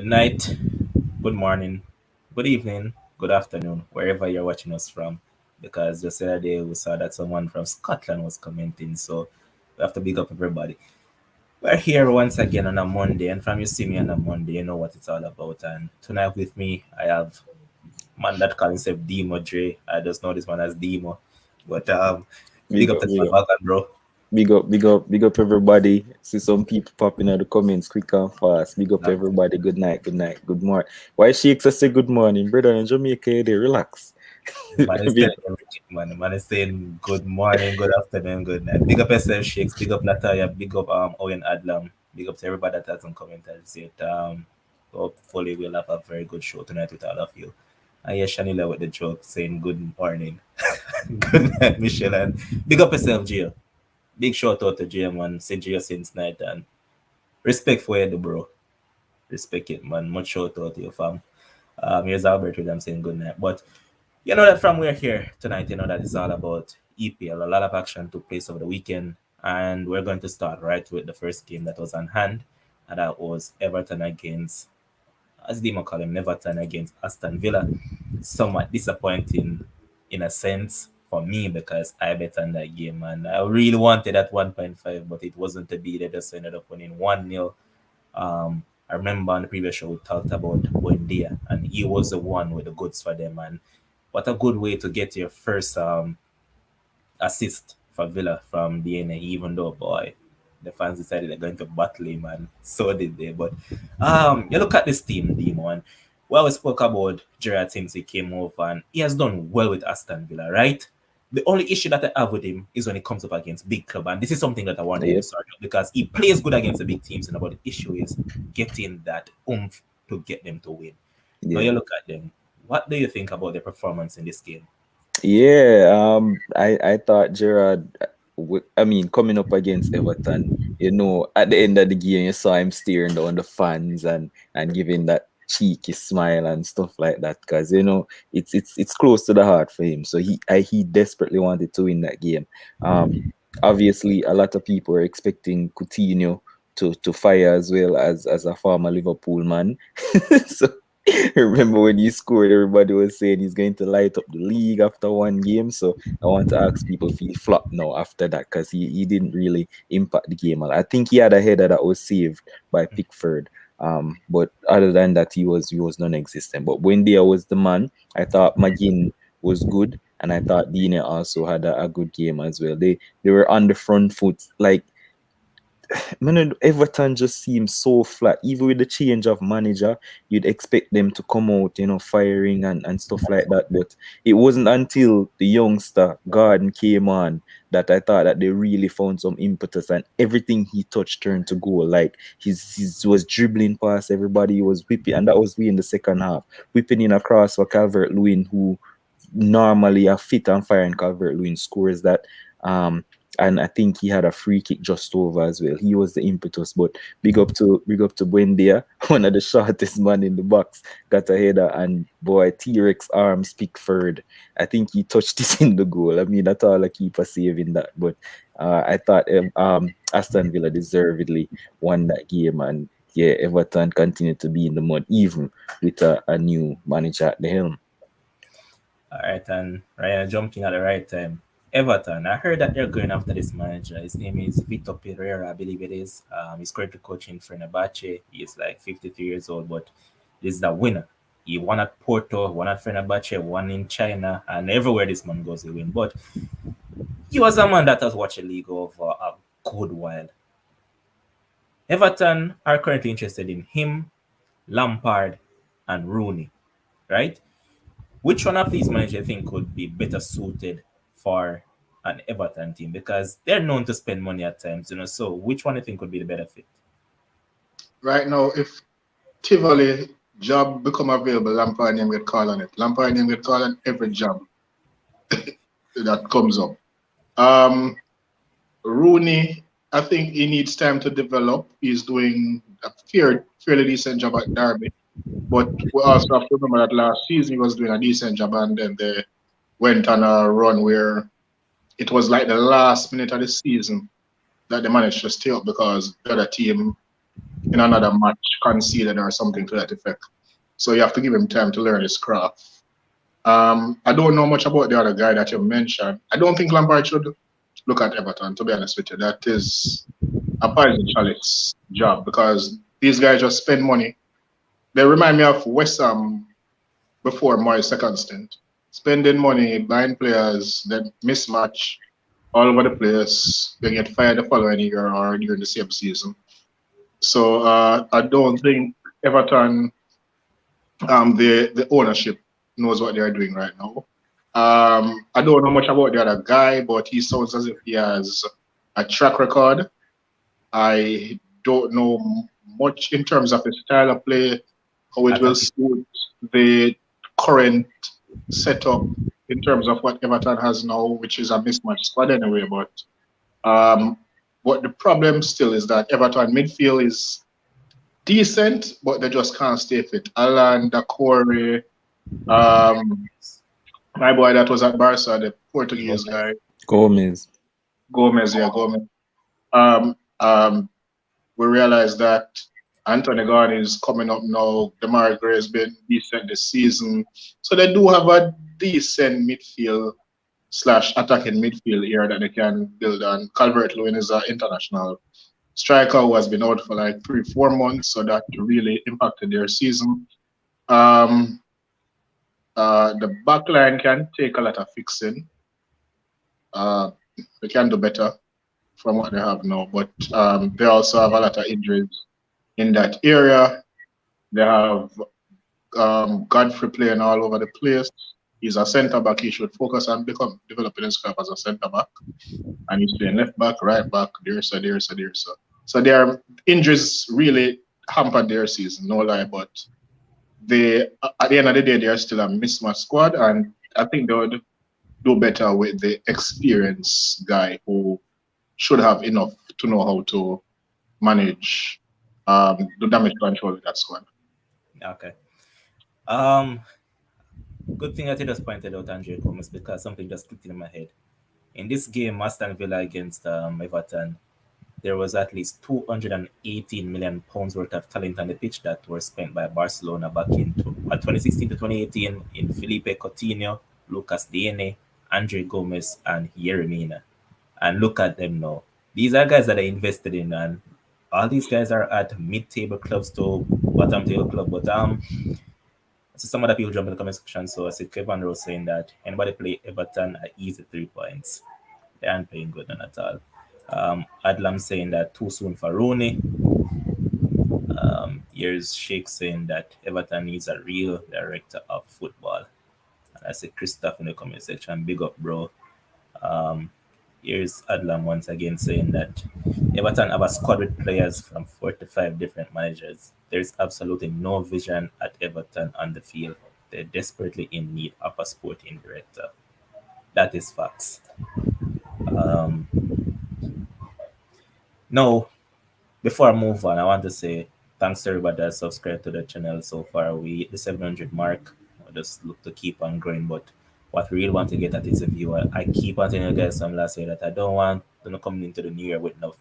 night, good morning, good evening, good afternoon, wherever you're watching us from. Because just the other day we saw that someone from Scotland was commenting, so we have to big up everybody. We're here once again on a Monday, and from you see me on a Monday, you know what it's all about. And tonight with me, I have man that calls himself Demo Dre. I just know this man as Demo, but big Big up up, to big the up, back, bro. big up everybody. See some people popping in the comments quick and fast. Big up everybody. Good night, good morning. Why Shakes say good morning, brother? In Jamaica, they relax. Man is telling everything, man. The man is saying good morning, good afternoon, good night. Big up SF Shakes, big up Natalia, big up Owen Adlam, big up to everybody that hasn't commented. Say it. Hopefully we'll have a very good show tonight with all of you. And yes, Shanila with the joke saying good morning. Good night, Michelle. And big up yourself, Gio. Big shout out to Gio, man. Say Gio since night and respect for you, bro. Respect it, man. Much shout out to your fam. Here's Albert with them saying good night. But you know that from we're here tonight, you know that it's all about EPL. A lot of action took place over the weekend, and we're going to start right with the first game that was on hand, and that was Everton against, as Dima call him, Everton against Aston Villa. Somewhat disappointing in a sense for me because I bet on that game, and I really wanted at 1.5, but it wasn't to be. They just ended up winning 1-0. I remember on the previous show we talked about Buendia, and he was the one with the goods for them. And what a good way to get your first assist for Villa from DNA, even though, boy, the fans decided they're going to battle him, and so did they. But you look at this team, Demo, and well, we spoke about Gerrard since he came over, and he has done well with Aston Villa, right? The only issue that I have with him is when it comes up against big club, and this is something that I wanted to Yep. start out because he plays good against the big teams, and about the issue is getting that oomph to get them to win. Now Yeah. you look at them. What do you think about their performance in this game? Yeah. I thought Gerard. I mean, coming up against Everton, at the end of the game, you saw him staring down the fans and giving that cheeky smile and stuff like that, because it's close to the heart for him. So he desperately wanted to win that game. Um, Obviously, a lot of people were expecting Coutinho to fire as well as a former Liverpool man. So remember when he scored, everybody was saying he's going to light up the league after one game. So I want to ask people if he flopped now after that, because he didn't really impact the game a lot. I think he had a header that was saved by Pickford. But other than that, he was non-existent. But when there was the man, I thought McGinn was good, and I thought Dina also had a good game as well. They were on the front foot. Like, man, Everton just seems so flat. Even with the change of manager, you'd expect them to come out, firing and stuff like that. But it wasn't until the youngster Garden came on that I thought that they really found some impetus, and everything he touched turned to goal. Like, he was dribbling past everybody, he was whipping, and that was we in the second half, whipping in across for Calvert Lewin, who normally a fit and firing. Calvert Lewin scores that. Um, and I think he had a free kick just over as well. He was the impetus. But big up to Buendia, one of the shortest man in the box, got a header, and boy, T-Rex arms Pickford. I think he touched it in the goal. I mean, that's all I keep a saving that. But I thought Aston Villa deservedly won that game, and yeah, Everton continued to be in the mud, even with a new manager at the helm. All right, and Ryan jumping at the right time. Everton, I heard that they're going after this manager. His name is Vitor Pereira, I believe it is. He's currently coaching Fenerbahce. He's like 53 years old, but he's the winner. He won at Porto, won at Fenerbahce, won in China, and everywhere this man goes, he win. But he was a man that has watched the league over a good while. Everton are currently interested in him, Lampard, and Rooney, right? Which one of these managers you think could be better suited for an Everton team? Because they're known to spend money at times, So which one do you think would be the better fit? Right now, if Tivoli job become available, Lampard name get call on it. Lampard name get call on every job that comes up. Um, Rooney, I think he needs time to develop. He's doing a fairly decent job at Derby. But we also have to remember that last season he was doing a decent job, and then they went on a run where it was like the last minute of the season that they managed to stay up because the other team in another match conceded or something to that effect. So you have to give him time to learn his craft. I don't know much about the other guy that you mentioned. I don't think Lampard should look at Everton, to be honest with you. That is a poison chalice job because these guys just spend money. They remind me of West Ham before Moyes' second stint. Spending money, buying players, then mismatch all over the place. They get fired the following year or during the same season. So I don't think Everton, the ownership knows what they are doing right now. I don't know much about the other guy, but he sounds as if he has a track record. I don't know much in terms of his style of play, how it will Attacking. suit the current setup in terms of what Everton has now, which is a mismatched squad anyway. Um, but the problem still is that Everton midfield is decent, but they just can't stay fit. Alan, Corey, um, my boy that was at Barca, the Portuguese Gomez. guy, Gomez. Gomez, yeah, Gomez. Um, um, we realized that Anthony Gordon is coming up now. Demar Gray has been decent this season. So they do have a decent midfield slash attacking midfield here that they can build on. Calvert Lewin is an international striker who has been out for like 3, 4 months, so that really impacted their season. Um, the back line can take a lot of fixing. Uh, they can do better from what they have now, but they also have a lot of injuries in that area. They have Godfrey playing all over the place. He's a centre back. He should focus on developing his craft as a centre back. And he's playing left back, right back, there, so, there, so, there, so. So their injuries really hampered their season, no lie. But they, at the end of the day, they are still a mismatched squad, and I think they would do better with the experienced guy who should have enough to know how to manage the damage control with that squad. Okay. Um, Good thing that you just pointed out Andre Gomez because something just clicked in my head. In this game, Aston Villa against Everton, there was at least 218 million pounds worth of talent on the pitch that were spent by Barcelona back in 2016 to 2018 in Felipe Coutinho, Lucas Digne, Andre Gomez, and Yeremina. And look at them now. These are guys that are invested in, and all these guys are at mid-table clubs to bottom-table club. But so some other people jump in the comment section. So I see Kevin Rose saying that anybody play Everton at easy 3 points. They aren't playing good none at all. Adlam saying that too soon for Rooney. Here's Sheikh saying that Everton needs a real director of football. And I see Christoph in the comment section. Big up, bro. Um, Here's Adlam once again saying that Everton have a squad with players from 45 different managers. There's absolutely no vision at Everton on the field. They're desperately in need of a sporting director. That is facts. Um, Now, before I move on, I want to say thanks to everybody that subscribed to the channel so far. We hit the 700 mark. I just look to keep on growing, but what we really want to get at is a viewer. I keep on telling you guys some last year that I don't want to come into the new year with no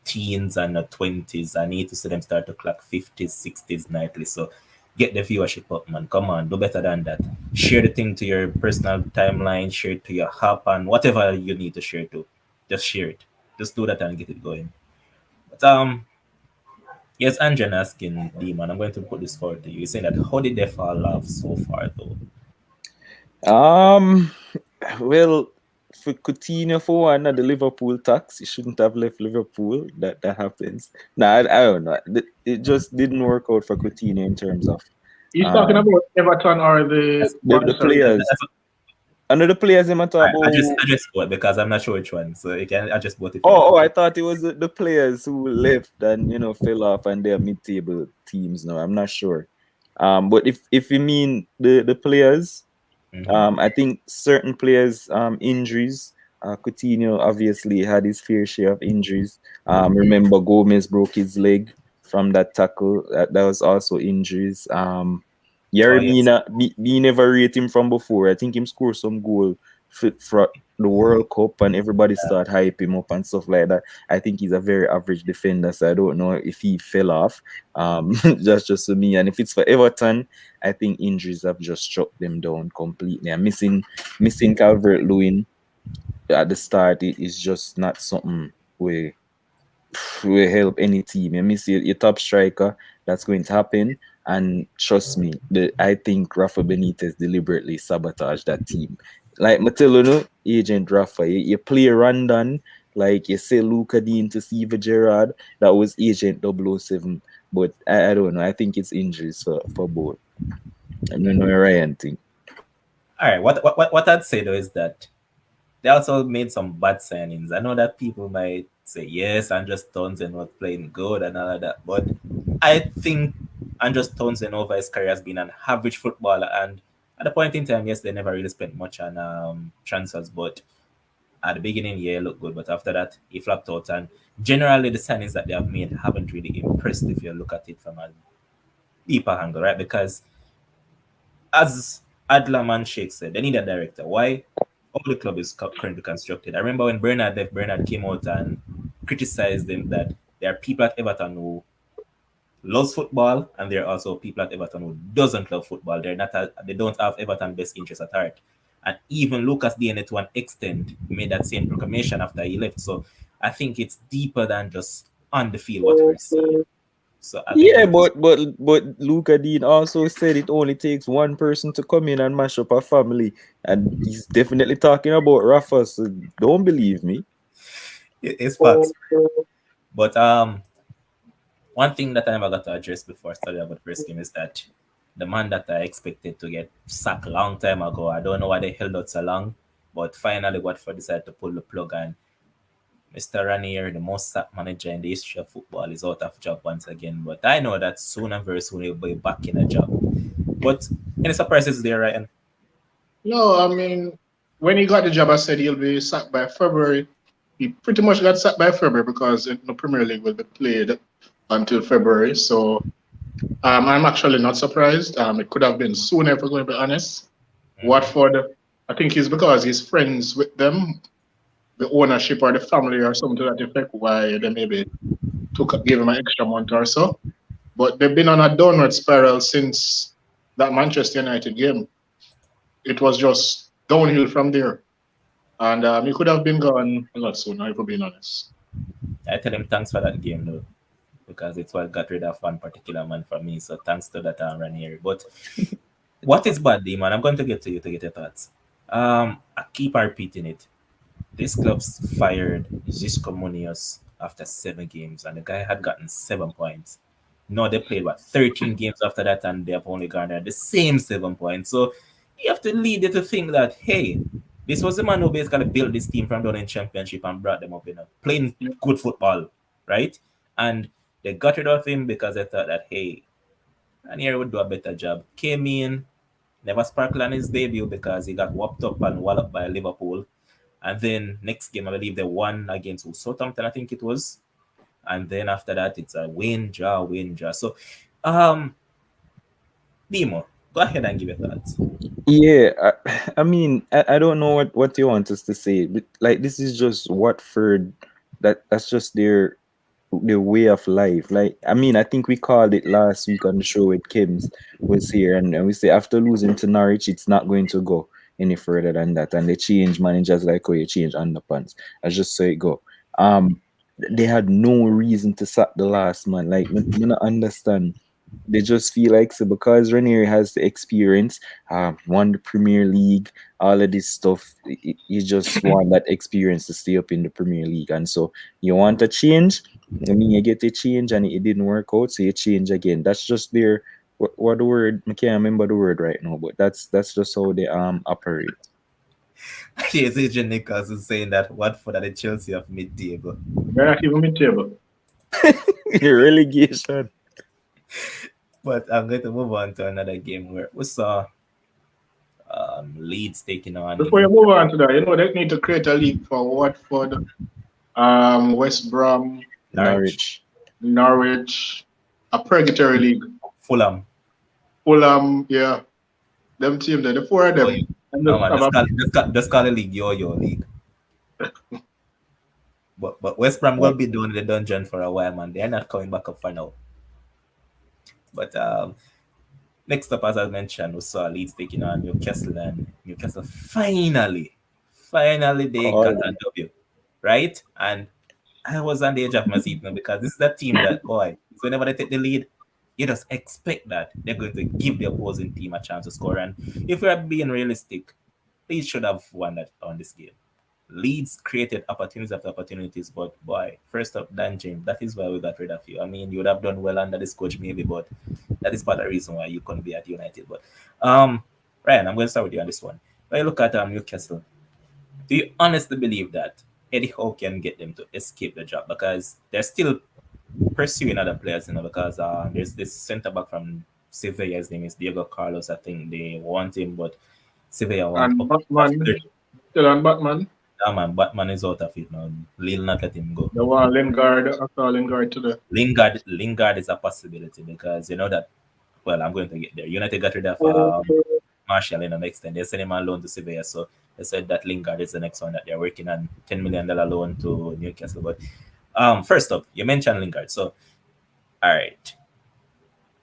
teens and no 20s. I need to see them start to clock 50s, 60s nightly. So get the viewership up, man. Come on, do better than that. Share the thing to your personal timeline, share it to your hub, and whatever you need to share to. Just share it. Just do that and get it going. But yes, Angel asking Demon, I'm going to put this forward to you. You're saying that how did they fall off so far though? Um, well, for Coutinho for one, the Liverpool tax, he shouldn't have left Liverpool. That happens. Nah, I don't know. It just didn't work out for Coutinho in terms of He's talking about Everton or That's, the the Barca. players. that's Under the players, I'm talking about. I just both because I'm not sure which one. So you can adjust both if you Oh, want. I thought it was the players who left and fell off and they're mid-table teams now. I'm not sure. But if you mean the players, Mm-hmm. I think certain players injuries. Coutinho obviously had his fair share of injuries. Remember Gomez broke his leg from that tackle. That was also injuries. Oh yes. Yeremina, me never rate him from before. I think him score some goal for the World Cup and everybody start hype him up and stuff like that. I think he's a very average defender, so I don't know if he fell off. That's just for me. And if it's for Everton, I think injuries have just struck them down completely. And missing Calvert Lewin at the start, it is just not something where will help any team. You miss your top striker, that's going to happen. And trust me, I think Rafa Benitez deliberately sabotaged that team. Like Matilda, no? Agent Rafa, you play Randon, like you say Luca Dean to Steve Gerrard, that was Agent 007. But I don't know. I think it's injuries for both. I don't know what Ryan think. All right, what I'd say though is that they also made some bad signings. I know that people might say yes, Andres Townsend was playing good and all of that, but I think Andres Townsend over his career has been an average footballer. And at the point in time, yes, they never really spent much on transfers, but at the beginning, yeah, he looked good, but after that, he flopped out. And generally, the signings that they have made haven't really impressed if you look at it from a deeper angle, right? Because as Adlam and Sheikh said, they need a director. Why? All the club is currently constructed. I remember when Bernard left, Bernard came out and criticized them that there are people at Everton who loves football, and there are also people at Everton who doesn't love football. They don't have Everton best interest at heart. And even Lucas DNA to an extent made that same proclamation after he left. So I think it's deeper than just on the field what we're seeing. So I think Yeah, but Luca Dean also said it only takes one person to come in and mash up a family, and he's definitely talking about Rafa. So don't believe me. it's facts. But one thing that I never got to address before I started about first game is that the man that I expected to get sacked a long time ago, I don't know why they held out so long, but finally Watford decided to pull the plug, and Mr. Ranier, the most sacked manager in the history of football, is out of job once again. But I know that soon and very soon he'll be back in a job. But any surprises there, Ryan? No, I mean, when he got the job, I said he'll be sacked by February. He pretty much got sacked by February because the Premier League will be played until February. So I'm actually not surprised. It could have been sooner, if we're going to be honest. Watford, I think it's because he's friends with them, the ownership or the family or something to that effect, why they maybe gave him an extra month or so. But they've been on a downward spiral since that Manchester United game. It was just downhill from there. And he could have been gone a lot sooner, if we're being honest. I tell him thanks for that game, though, because it's what got rid of one particular man for me. So thanks to that, Ranieri. But what is bad, man? I'm going to get to you to get your thoughts. I keep repeating it. This club's fired Zizko Munoz after 7 games, and the guy had gotten 7 points. No, they played 13 games after that, and they have only garnered the same 7 points. So you have to lead it to think that, hey, this was the man who basically built this team from down in championship and brought them up, playing good football, right? And they got rid of him because they thought that, hey, Ranieri would do a better job. Came in, never sparkled on his debut because he got whopped up and walloped by Liverpool. And then next game, I believe they won against Southampton, I think it was. And then after that, it's a win, draw, win, draw. So, Dimo, go ahead and give your thoughts. Yeah, I mean, I don't know what you want us to say, but like this is just Watford. That's just their way of life. Like, I mean, I think we called it last week on the show with Kims was here, and we say after losing to Norwich, it's not going to go any further than that. And they change managers like how you change underpants. I just say it go. They had no reason to sack the last man. Like, I don't understand. They just feel like so because Ranieri has the experience, won the Premier League, all of this stuff. You just want that experience to stay up in the Premier League, and so you want a change. I mean, you get a change and it didn't work out, so you change again. That's just their what the word? I can't remember the word right now, but that's just how they operate. Yes, Adrian Nichols is saying that Watford are the Chelsea of mid-table. They're not even mid-table. Relegation. But I'm going to move on to another game where we saw Leeds taking on. Before you move on to that, they need to create a league for Watford, West Brom, Norwich, a purgatory league. Fulham, yeah. Them team there, the 4 of them. No, man, just call the league Yo-Yo League. But West Brom will be doing the dungeon for a while, man. They're not coming back up for now. But next up, as I mentioned, we saw Leeds taking on Newcastle, and Newcastle finally they got a W, right? And I was on the edge of my seat now because this is that team that, boy, whenever they take the lead, you just expect that they're going to give the opposing team a chance to score. And if we're being realistic, Leeds should have won that on this game. Leeds created opportunities after opportunities, but boy, first up, Dan James, that is why we got rid of you. I mean, you would have done well under this coach, maybe, but that is part of the reason why you couldn't be at United. But Ryan, I'm going to start with you on this one. When you look at Newcastle, do you honestly believe that Eddie Howe can get them to escape the job? Because they're still pursuing other players, because there's this centre back from Sevilla. His name is Diego Carlos. I think they want him, but Sevilla want And up Batman, still on Batman. yeah, man, Batman is out of it now. Lille not let him go. The one Lingard, I saw Lingard today. Lingard is a possibility because you know that. Well, I'm going to get there. United got rid of Martial in the next 10. They sent him on loan to Sevilla, so they said that Lingard is the next one that they're working on. $10 million loan to Newcastle. But first up, you mentioned Lingard, so all right,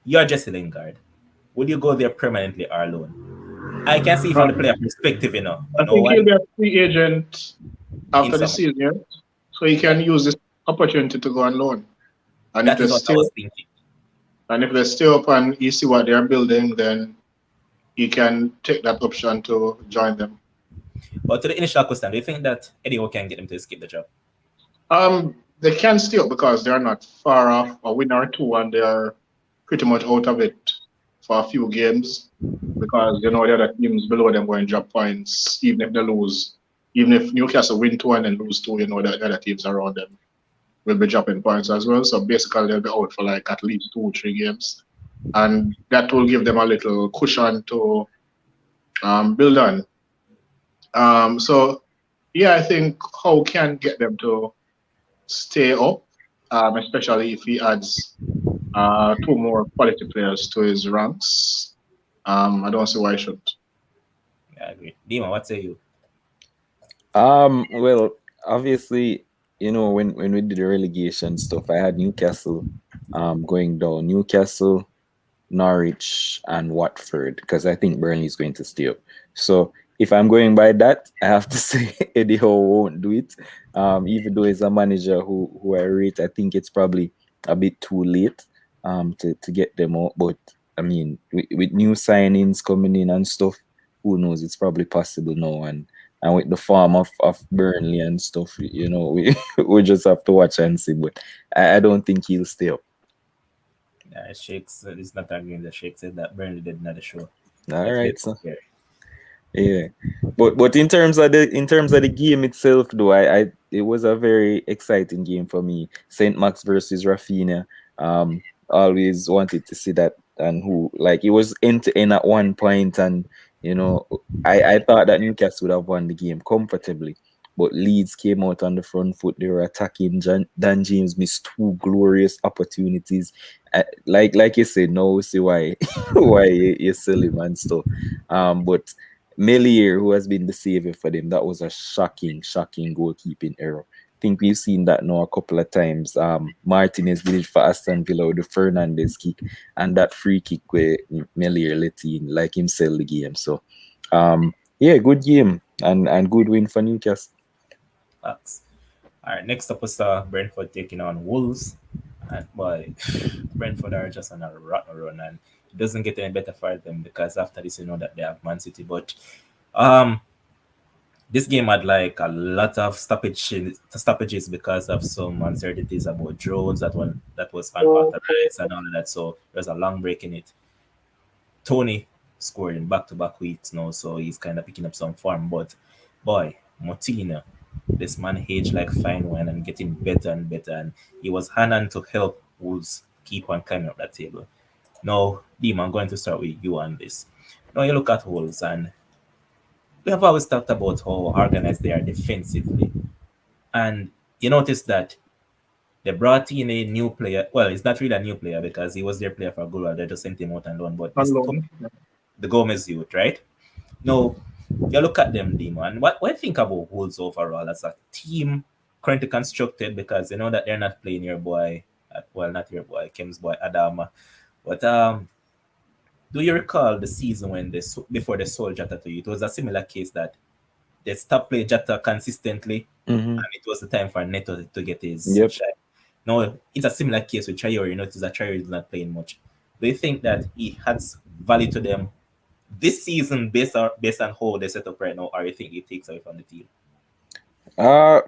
you're Jesse Lingard. Would you go there permanently or loan? I can see from the player perspective, you know think why he'll be a free agent after in the summer. season, so he can use this opportunity to go on loan. And That is what I was thinking. And if they stay up and you see what they're building, then you can take that option to join them. But to the initial question, do you think that Eddie Howe can get them to escape the job? They can stay up because they're not far off a win or two, and they're pretty much out of it for a few games because the other teams below them going to drop points even if they lose. Even if Newcastle win two and then lose two, the other teams around them will be dropping points as well. So basically, they'll be out for like at least 2-3 games, and that will give them a little cushion to build on. So yeah, I think Howe can get them to stay up, especially if he adds two more quality players to his ranks. I don't see why he shouldn't. Yeah, I agree. Dima, what say you? Well, obviously, when we did the relegation stuff, I had Newcastle going down. Newcastle, Norwich, and Watford, because I think Burnley is going to stay up. So if I'm going by that, I have to say Eddie Howe won't do it. Even though he's a manager who I rate, I think it's probably a bit too late to get them out. But I mean, with new signings coming in and stuff, who knows? It's probably possible now. And with the form of Burnley and stuff, we just have to watch and see. But I don't think he'll stay up. Yeah, Shakes it's not arguing that Shake said that Burnley did not show. All right, so yeah, but in terms of the game itself, though, I it was a very exciting game for me. Saint Max versus Rafinha. Always wanted to see that, and it was end to end at one point, and I thought that Newcastle would have won the game comfortably, but Leeds came out on the front foot. They were attacking. Dan James missed two glorious opportunities. Like you said, now we see why you sell him and stuff. But Melier, who has been the savior for them, that was a shocking goalkeeping error. I think we've seen that now a couple of times. Martinez did it for Aston Villa with the Fernandez kick, and that free kick where Melier let in, like him sell the game. So, yeah, good game and good win for Newcastle. Facts. All right, next up was Brentford taking on Wolves. And boy, Brentford are just on a rotten run, and it doesn't get any better for them because after this, that they have Man City. But this game had like a lot of stoppages because of some uncertainties about drones that was unauthorized and all of that. So there's a long break in it. Tony scored in back-to-back weeks now, so he's kind of picking up some form. But boy, Motina, this man aged like fine wine and getting better and better, and he was hand to help Wolves keep on climbing up that table. Now, Dean, I'm going to start with you on this. Now you look at Wolves, and we have always talked about how organized they are defensively, and you notice that they brought in a new player. Well, it's not really a new player because he was their player for a goal. They just sent him out and loan, but On loan. the Gomez youth, right? Now, You look at them, Demo, and what do you think about Wolves overall as a team currently constructed? Because you know that they're not playing your boy, well, not your boy, Kim's boy Adama, but do you recall the season when before they sold Jota to you? It was a similar case that they stopped playing Jota consistently, Mm-hmm. and it was the time for Neto to get his Yep. shot. No, it's a similar case with Traore. You notice that Traore is not playing much. Do you think that he has value to them this season based on how they set up right now, or you think it takes away from the team? Uh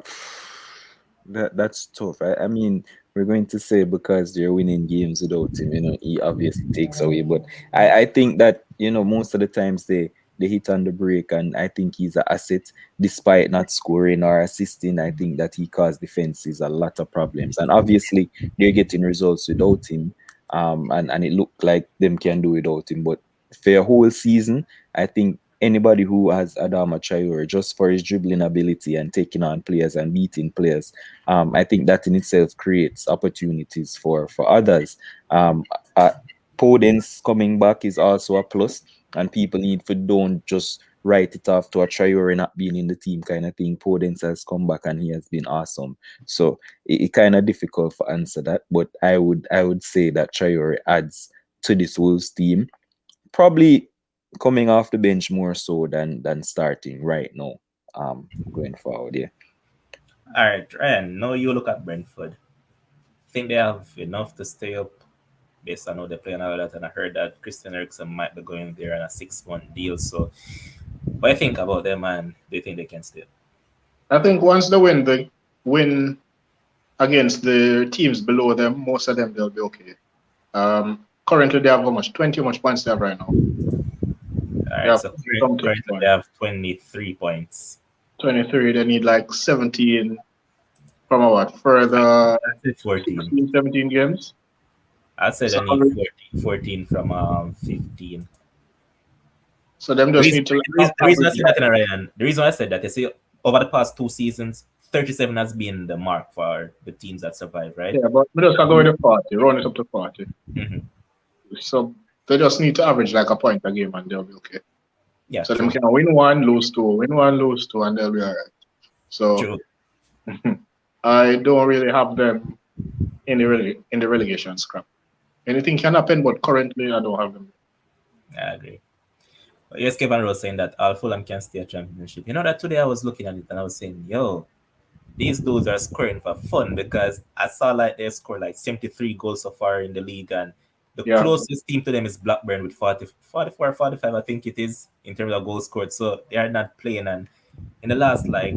that's tough. I mean, we're going to say because they're winning games without him, he obviously takes away. But I think that, most of the times they hit on the break, and I think he's an asset despite not scoring or assisting. I think that he caused defenses a lot of problems. And obviously they're getting results without him. And it looked like them can do without him. But for a whole season, I think anybody who has Adama Traore just for his dribbling ability and taking on players and beating players, I think that in itself creates opportunities for others. Uh, Podence coming back is also a plus, and people need to don't just write it off to a Traore not being in the team kind of thing. Podence has come back and he has been awesome. So it kind of difficult to answer that, but I would say that Traore adds to this Wolves team, probably coming off the bench more so than starting right now. Going forward, yeah. All right, Ryan. Now you look at Brentford. Think they have enough to stay up based on how they play and all that. And I heard that Christian Eriksen might be going there on a 6-month deal. So, what do you think about them, and do you think they can stay up? I think once they win against the teams below them, most of them they'll be okay. Currently they have how much? 20 how much points they have right now? All They right, have so something currently they points. have 23 points. 23, they need like 17 from a what? Further That's it, 14. 16, 17 games. I said So, I need 14 from 15. so them The just reason, need to the reason I average said that in Ryan, the reason I said that, you see, over the past 2 seasons, 37 has been the mark for the teams that survive, right? yeah, but we just can go with the 40, run it up to 40. Hmm. So they just need to average like a point a game and they'll be okay. Yeah, So them true. can win one, lose two, win one, lose two, and they'll be all right. So True. I don't really have them in the relegation scrap. Anything can happen, but currently I don't have them. I agree. But yes, Kevin Rose saying that all Fulham can stay a championship. You know that today I was looking at it and I was saying, yo, these dudes are scoring for fun because I saw like they scored like 73 goals so far in the league, and the Yeah. closest team to them is Blackburn with 40, 44, 45, I think it is, in terms of goals scored. So they are not playing, and in the last like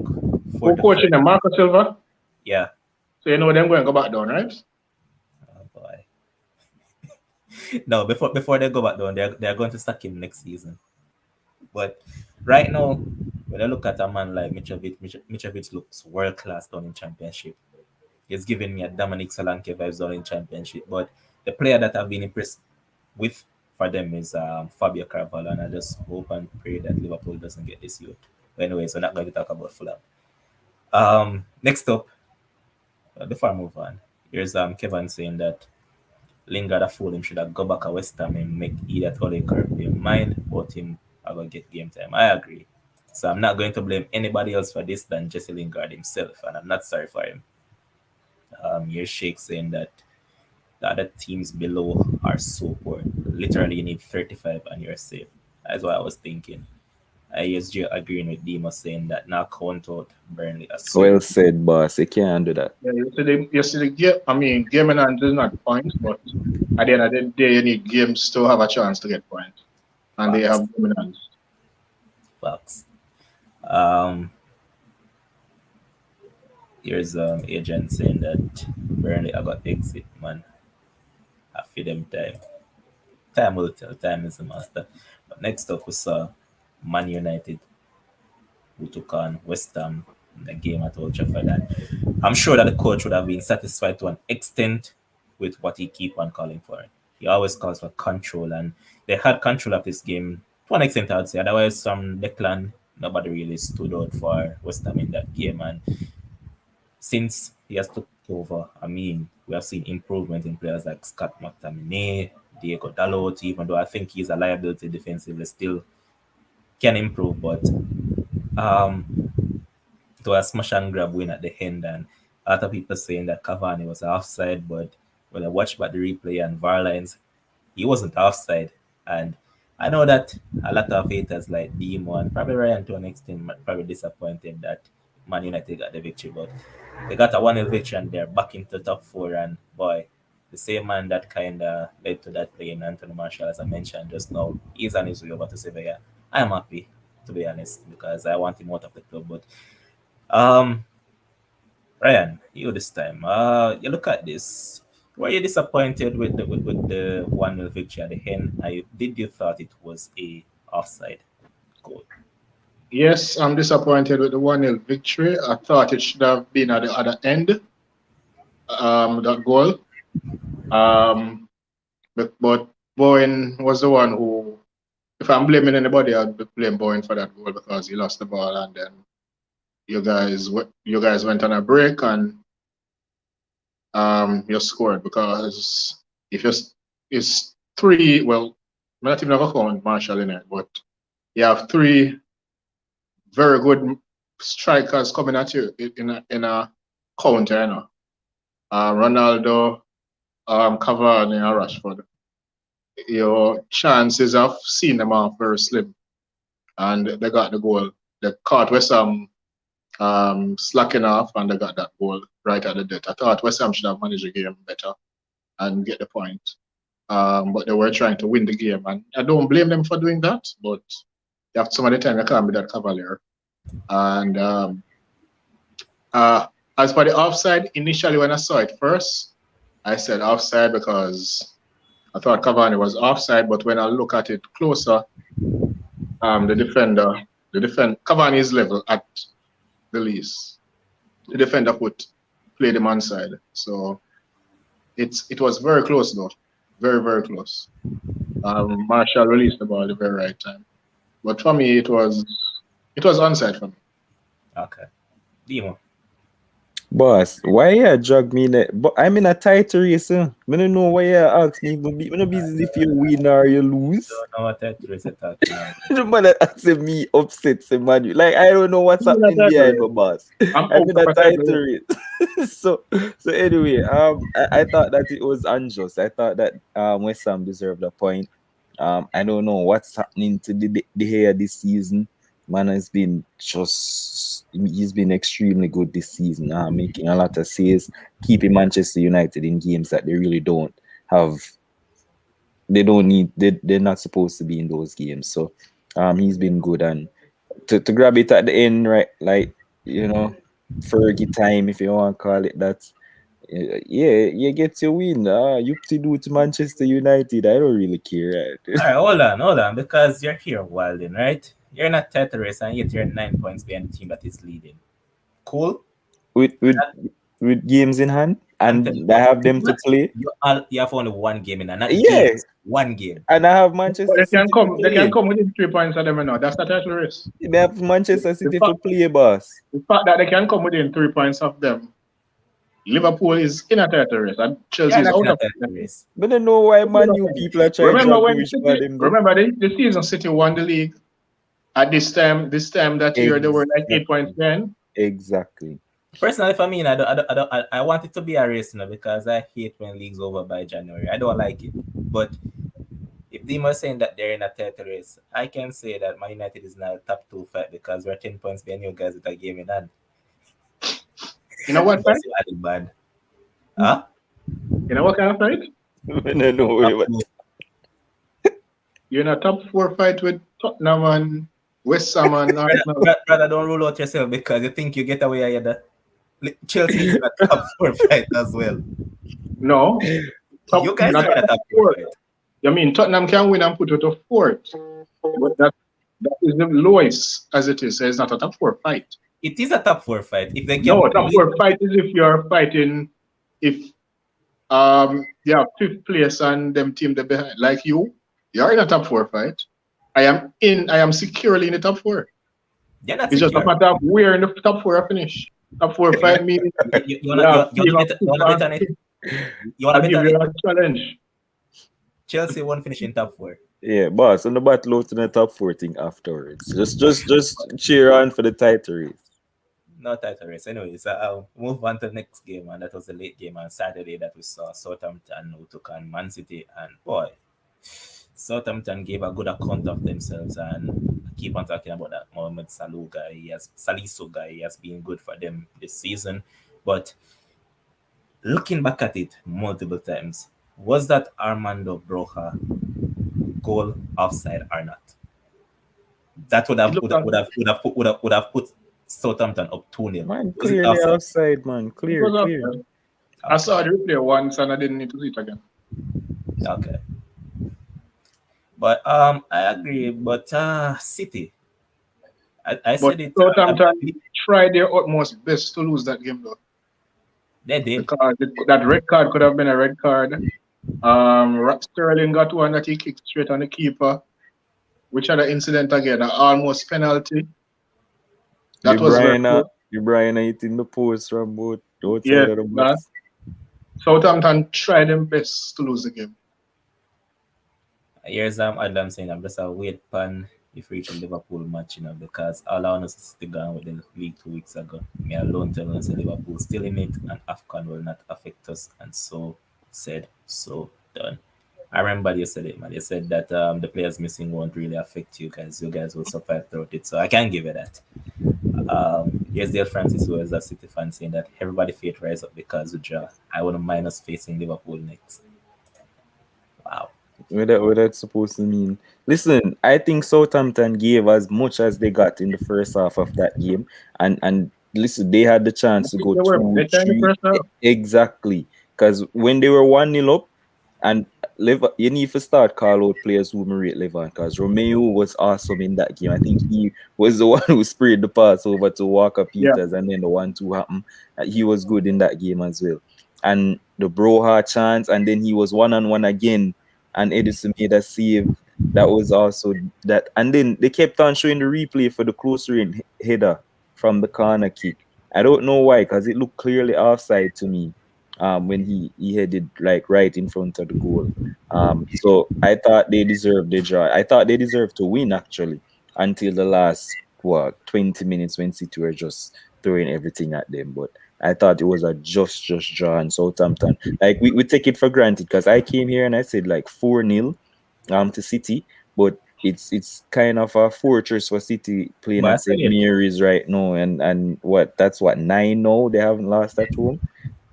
four Who to five, coaching them? Marco Silva. yeah. So you know them going to go back down, right? Oh boy. No, before they go back down, they're going to sack him next season. But right now, when I look at a man like Mitrovic looks world class down in championship. He's giving me a Dominic Solanke vibes down in championship. But the player that I've been impressed with for them is Fabio Carvalho, and I just hope and pray that Liverpool doesn't get this youth. But anyways, we're not going to talk about Fulham. Next up, before I move on, here's Kevin saying that Lingard a fool him should have go back at West Ham and make either Tole correct their mind about him I will get game time. I agree. So I'm not going to blame anybody else for this than Jesse Lingard himself, and I'm not sorry for him. Here's Shake saying that the other teams below are so poor. Literally, you need 35 and you're safe. That's what I was thinking. I just agreeing with Dima saying that now count out Burnley as Well certain. said, boss. You can't do that. Yeah, I mean, game in hand is not points, but at the end of the day, you need games to have a chance to get points. And they Facts. have game in hand. Facts. Um, here's agent saying that Burnley I got exit, man. I feel them time. Time will tell. Time is the master. But next up, we saw Man United, who took on West Ham in the game at Old Trafford. And I'm sure that the coach would have been satisfied to an extent with what he keep on calling for. He always calls for control, and they had control of this game to an extent, I'd say. Otherwise, some Declan, nobody really stood out for West Ham in that game. And since he has took over, I mean, we have seen improvement in players like Scott McTominay, Diego Dalot, even though I think he's a liability defensively still can improve, but um, to a smash and grab win at the end, and a lot of people saying that Cavani was offside, but when I watched back the replay and VAR lines, he wasn't offside. And I know that a lot of haters like Demo and probably Ryan to an extent probably disappointed that Man United got the victory, but they got a 1-0 victory and they're back into top four. And boy, the same man that kind of led to that play in Anthony Marshall, as I mentioned just now, he's on his way over to Sevilla. I'm happy, to be honest, because I want him out of the club. But um, Ryan, you this time. You look at this. Were you disappointed with the 1-0 victory at the end? Did you thought it was a offside goal? Yes, I'm disappointed with the 1-0 victory. I thought it should have been at the other end, that goal. But Bowen was the one who, if I'm blaming anybody, I'd blame Bowen for that goal because he lost the ball and then you guys went on a break and you scored because if it's three, well, I'm not even gonna count Marshall in it, but you have three very good strikers coming at you in a counter, you know. Ronaldo, Cavani, and Rashford. Your chances of seeing them off very slim, and they got the goal. They caught West Ham slacking off, and they got that goal right at the death. I thought West Ham should have managed the game better and get the point, but they were trying to win the game, and I don't blame them for doing that. But you have some of the time you can't be that cavalier. And as for the offside, initially when I saw it first, I said offside because I thought Cavani was offside. But when I look at it closer, Cavani is level at the least. The defender played him on side. So it was very close though, very very close. Marshall released the ball at the very right time. But for me, it was onside for me. Okay. Demo. Boss, why you drag me in it? But I'm in a tight race. I don't know why you ask me. I'm not busy if you win or you lose. Don't know what that race you're talking about. The man that asking me upsets him, man. Like I don't know what's happening behind my boss. I'm in a tight race. so anyway, I thought that it was unjust. I thought that West Ham deserved a point. I don't know what's happening to the hair this season. Man has been he's been extremely good this season, making a lot of saves, keeping Manchester United in games that they really don't have. They don't need. They're not supposed to be in those games. So, he's been good, and to grab it at the end, right? Like Fergie time, if you want to call it that. Yeah, you get your win. You to do to Manchester United. I don't really care. Right? All right, hold on, because you're here wilding, right? You're not title race, and yet you're 9 points behind the team that is leading. Cool. With games in hand, and I have them to play. You have only one game in hand. Yes, one game. And I have Manchester. They can come within 3 points of them now. That's the title race. They have Manchester City to play, boss. The fact that they can come within 3 points of them. Liverpool is in a title race and Chelsea is out of the race. But I don't know why Man U people are trying remember the season City won the league at this time that year they were like 8 points then. Exactly. Personally, for me, I want it to be a race now because I hate when league's over by January. I don't like it. But if Dima is saying that they're in a title race, I can say that Man United is now a top 2 fight because we're 10 points behind you guys with a game in hand. You know what fight? Bad. Huh? You know what kind of fight? You're in a top 4 fight with Tottenham and West Ham and Arsenal. Brother, don't rule out yourself because you think you get away with that. Chelsea is in a top 4 fight as well. No. You guys are in a top 4 fight. I mean, Tottenham can win and put it to 4th. But that is the lowest as it is. So it's not a top 4 fight. It is a top 4 fight. If they no, top 4 fight is if you're fighting, if you have 5th place and them team that behind, like you're in a top 4 fight. I am securely in the top 4. It's just a matter of where in the top 4 I finish. Top 4 fight means you wanna bet on it? You wanna bet on it? Challenge. Chelsea won't finish in top 4. Yeah, boss, on the battle out in the top 4 thing afterwards. Just cheer on for the title race. No title race. Anyway, so I'll move on to the next game, and that was the late game on Saturday that we saw Southampton who took on Man City, and boy, Southampton gave a good account of themselves, and I keep on talking about that Mohamed Salah guy. Salisu guy. He has been good for them this season, but looking back at it multiple times, was that Armando Broja goal offside or not? That would It have looked like would have put Southampton up 2-0. Man, Was it clearly offside? offside, man. it Clear, was clear. offside. I Okay. saw the replay once and I didn't need to see it again. Okay. But I agree. But City, I But said it. Southampton tried their utmost best to lose that game though, They did. because that red card could have been a red card. Sterling got one that he kicked straight on the keeper, which had an incident again, an almost penalty. The That was very Brian, close. the Brian hitting the post from both outside Yeah, of the man. box. Southampton tried their best to lose the game. Here's Adam saying I'm just a wait pan if we reach a Liverpool match, because all I want us to stick gone with the league 2 weeks ago. Me alone tell us Liverpool still in it and AFCON will not affect us, and so said, so done. I remember you said it, man. You said that the players missing won't really affect you guys. You guys will survive throughout it. So I can give you that. Here's Dale Francis, who is a City fan, saying that everybody faith rise up because we draw. I wouldn't mind us facing Liverpool next. Wow. What that's supposed to mean? Listen, I think Southampton gave as much as they got in the first half of that game, and listen, they had the I chance to think go they were two, better in the three, first half. exactly. Because when they were 1-0 up, and you need to start call out players who rate Levan, because Romeo was awesome in that game. I think he was the one who sprayed the pass over to Walker Yeah, Peters, and then the 1-2 happened. He was good in that game as well. And the Broha chance, and then he was 1-on-1 again, and Edison made a save. That was also that. And then they kept on showing the replay for the close range header from the corner kick. I don't know why, because it looked clearly offside to me when he headed like right in front of the goal. So I thought they deserved the draw. I thought they deserved to win actually until the last 20 minutes when City were just throwing everything at them. But I thought it was a just draw in Southampton. Like we take it for granted because I came here and I said like 4-0 to City, but it's kind of a fortress for City playing But I at said St. it. Mary's right now, and that's what 9 now. They haven't lost at home.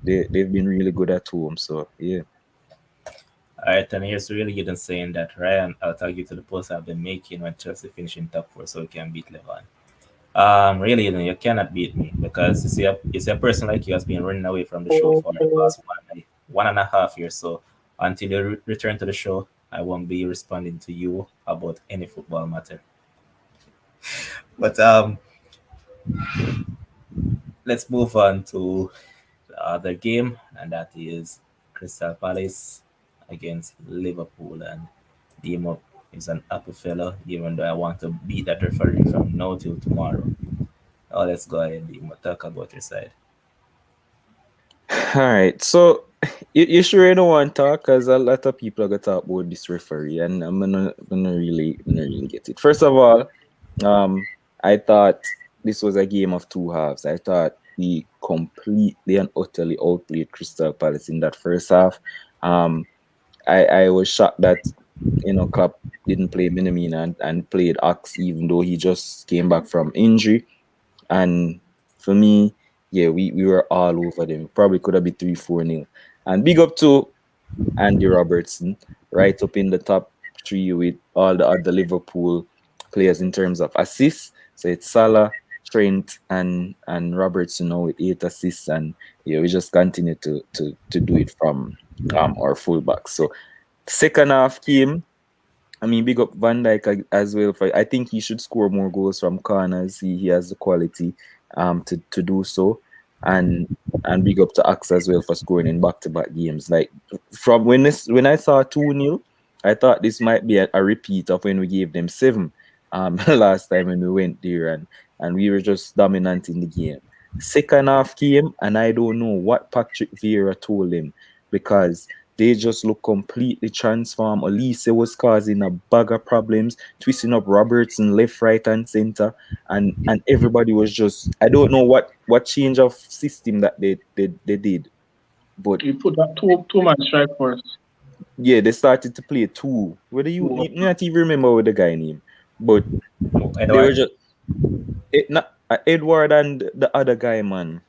They've been really good at home. So yeah. All right, and here's really good in saying that Ryan, I'll tag you to the post I've been making when Chelsea finishing top four so we can beat Levan. Really, you cannot beat me because you see a person like you has been running away from the show for the past 1.5 years. So until you return to the show, I won't be responding to you about any football matter. But let's move on to the other game, and that is Crystal Palace against Liverpool. And Demo is an happy fellow, even though I want to beat that referee from now till tomorrow. Oh, let's go ahead, Demo. Talk about your side. All right. So you sure you don't want to talk? Because a lot of people are gonna talk about this referee, and I'm gonna really get it. First of all, I thought this was a game of two halves. I thought we completely and utterly outplayed Crystal Palace in that first half. Um, I was shocked that Klopp didn't play Minamino and played Ox, even though he just came back from injury. And for me, yeah, we were all over them. Probably could have been 3-4-0. And big up to Andy Robertson, right up in the top three with all the other Liverpool players in terms of assists. So it's Salah, Trent, and Robertson now with 8 assists, and yeah, we just continue to do it from our fullbacks. So second half came. I mean, big up Van Dijk as well. I think he should score more goals from corners. He has the quality to do so, and big up to Axe as well for scoring in back-to-back games. Like from when I saw 2-0, I thought this might be a repeat of when we gave them 7 last time when we went there, and we were just dominant in the game. Second half came, and I don't know what Patrick Vieira told him, because they just look completely transformed. Elise was causing a bag of problems, twisting up Robertson left, right, and center, and everybody was just, I don't know what change of system that they did, but You put that two man strike first. yeah, they started to play two. Whether you not even remember what the guy name, but they were Edward. just not Edward and the other guy, man.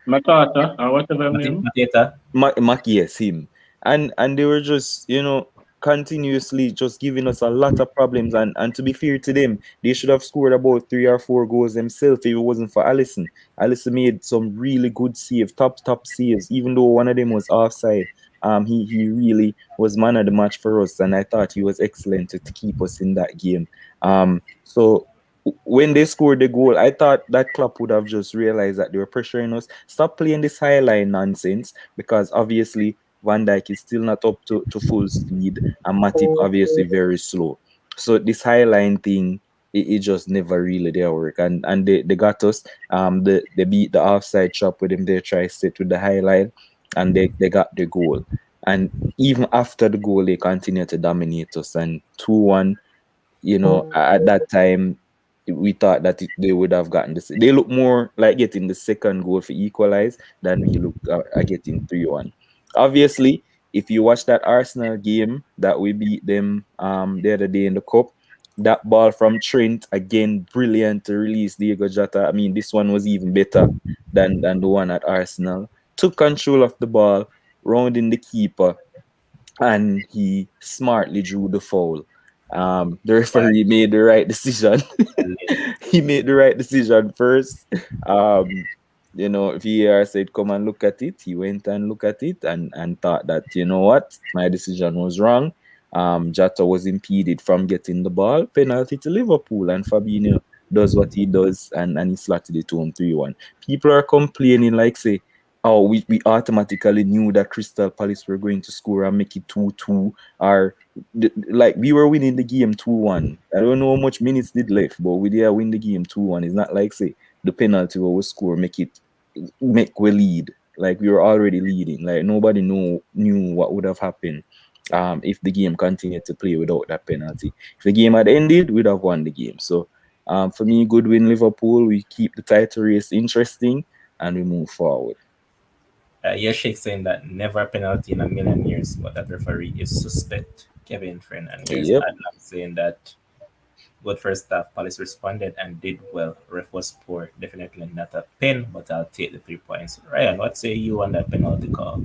Matata or whatever name. Mateta. Maki, yes, him. And they were just, continuously just giving us a lot of problems. And to be fair to them, they should have scored about 3 or 4 goals themselves if it wasn't for Allison. Allison made some really good save, top saves, even though one of them was offside. He really was man of the match for us, and I thought he was excellent to keep us in that game. So when they scored the goal, I thought that Klopp would have just realized that they were pressuring us. Stop playing this high line nonsense, because obviously Van Dijk is still not up to full speed and Matip obviously very slow. So this high line thing, it just never really did work. And they got us. They beat the offside trap with him. They try set with the high line, and they got the goal. And even after the goal, they continued to dominate us. And 2-1, at that time, we thought that they would have gotten this. They look more like getting the second goal for equalize than we look at getting 3-1. Obviously, if you watch that Arsenal game that we beat them the other day in the cup, that ball from Trent, again, brilliant to release Diego Jota. I mean, this one was even better than the one at Arsenal. Took control of the ball, rounding the keeper, and he smartly drew the foul. The referee made the right decision. He made the right decision first. VAR said, come and look at it. He went and looked at it and thought that, you know what, my decision was wrong. Jota was impeded from getting the ball. Penalty to Liverpool, and Fabinho does what he does, and he slotted it home 3-1. People are complaining like, say, oh, we automatically knew that Crystal Palace were going to score and make it 2-2, or like we were winning the game 2-1. I don't know how much minutes did left, but we did win the game 2-1. It's not like, say, the penalty where we score make we lead. Like we were already leading. Like nobody knew what would have happened if the game continued to play without that penalty. If the game had ended, we'd have won the game. So for me, good win Liverpool. We keep the title race interesting and we move forward. Yes, Sheikh saying that never a penalty in a million years, but that referee is suspect. Kevin friend, and here's Yep. Adlam saying that good first half. Palace responded and did well. Ref was poor. Definitely not a pen, but I'll take the 3 points. Ryan, what say you on that penalty call?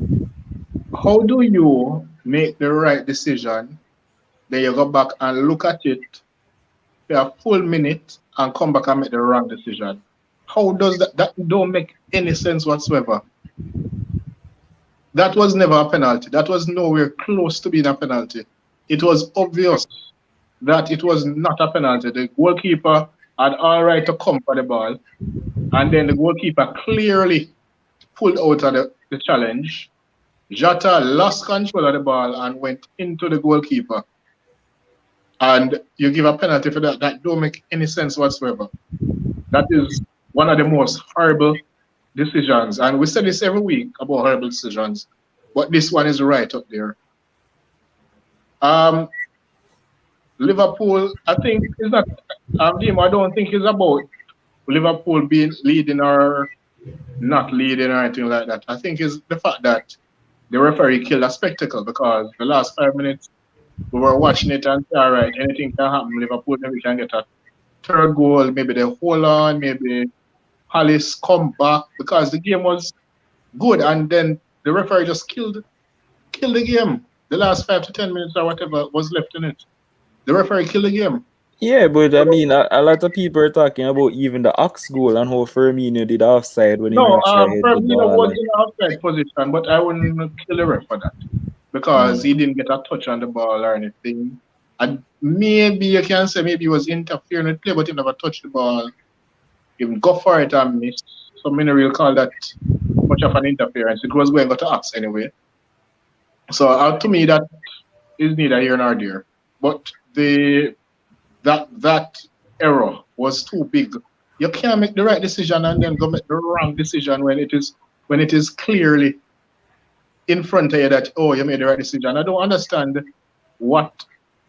How do you make the right decision? Then you go back and look at it for a full minute and come back and make the wrong decision. How does that? That don't make any sense whatsoever. That was never a penalty. That was nowhere close to being a penalty. It was obvious that it was not a penalty. The goalkeeper had all right to come for the ball, and then the goalkeeper clearly pulled out of the challenge. Jota lost control of the ball and went into the goalkeeper. And you give a penalty for that. That don't make any sense whatsoever. That is one of the most horrible decisions. And we say this every week about horrible decisions, but this one is right up there. Liverpool, I think, is not, I don't think it's about Liverpool being leading or not leading or anything like that. I think it's the fact that the referee killed a spectacle, because the last 5 minutes we were watching it and all right, anything can happen. Liverpool maybe can get a third goal, maybe they hold on, maybe Palace come back, because the game was good, and then the referee just killed the game. The last 5 to 10 minutes or whatever was left in it, the referee killed the game. Yeah, but I mean, a lot of people are talking about even the Ox goal and how Firmino did offside when he No, tried the Firmino ball. was in the outside position, but I wouldn't kill the ref for that, because he didn't get a touch on the ball or anything. And maybe you can say maybe he was interfering with play, but he never touched the ball. He would go for it and miss. So many will call that much of an interference. It was going to Ox anyway. So to me, that is neither here nor there. But that error was too big. You can't make the right decision and then go make the wrong decision when it is clearly in front of you that, oh, you made the right decision. I don't understand what.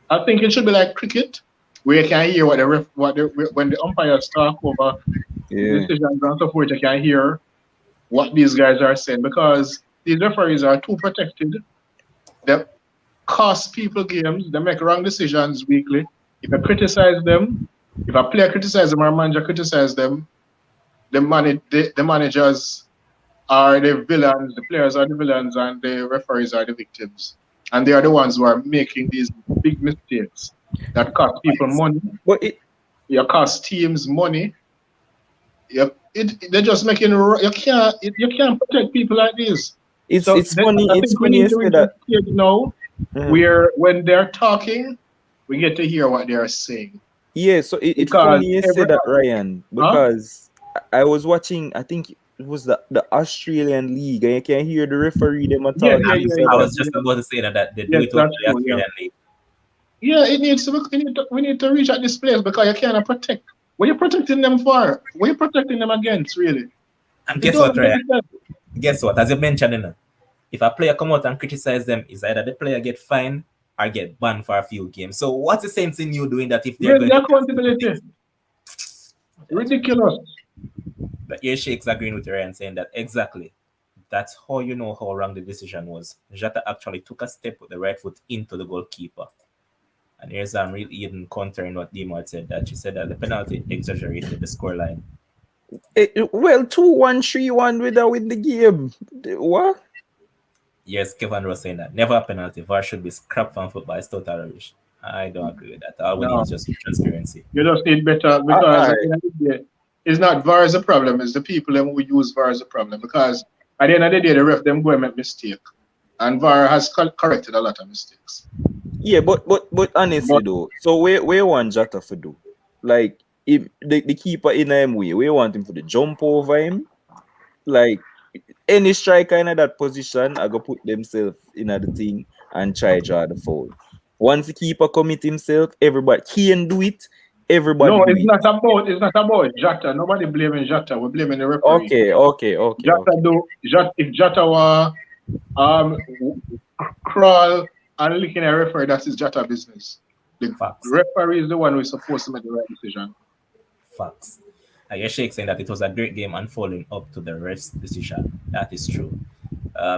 I think it should be like cricket, where you can hear what the when the umpires talk over the Yeah. decisions and so forth, you can hear what these guys are saying because these referees are too protected. They cost people games. They make wrong decisions weekly. If I criticize them, if a player criticizes them or a manager criticizes them, the managers are the villains, the players are the villains, and the referees are the victims. And they are the ones who are making these big mistakes that cost people money. But it You cost teams money. They're just making you can't protect people like this. it's So it's funny. I It's think we funny need you to say reach a that. stage now Mhm. where when they're talking, we get to hear what they are saying. Yeah, so it's Because funny you say every that, Ryan, huh? because I was watching. I think it was the Australian League, and you can hear the referee them a Yeah, talk. yeah, He yeah, said I yeah, that. was just yeah. about to say that they do Yes, it over that's the true. Yeah. Australian League. Yeah, it needs to we need to reach at this place because you cannot protect. What you protecting them for? What you protecting them against, really? And It guess don't what, make Ryan? sense. Guess what? As you mentioned, if a player come out and criticize them, is either the player get fined or get banned for a few games. So what's the sense in you doing that if they're Where's going the to just do accountability? things? Ridiculous. But here Shakes agreeing with Ryan saying that exactly. That's how you know how wrong the decision was. Jota actually took a step with the right foot into the goalkeeper. And here's really even countering what Dimo had said that she said that the penalty exaggerated the scoreline. Well, 2-1, 3-1 with win the game. What? Yes, Kevin was saying that never a penalty. VAR should be scrapped from football. It's total rubbish. I don't agree with that. All we need No, is just transparency. you just need better All because at right. the end of the day, it's not VAR is the problem, it's the people them who use VAR is the problem. Because at the end of the day, the ref them go and make mistake. And VAR has corrected a lot of mistakes. Yeah, but honestly But though, so where want Jota for do? Like if the keeper in him way, we want him for the jump over him. Like any striker in that position, I go put themselves in the thing and try draw the foul. Once the keeper commit himself, everybody can do it. Everybody no, do it. it's not about Jota. Nobody blaming Jota. We're blaming the referee. Okay. If Jota were um crawl and licking a referee, that's his Jota business. The Facts. referee is the one who is supposed to make the right decision. Facts. I hear Sheikh saying that it was a great game unfolding up to the ref's decision. That is true.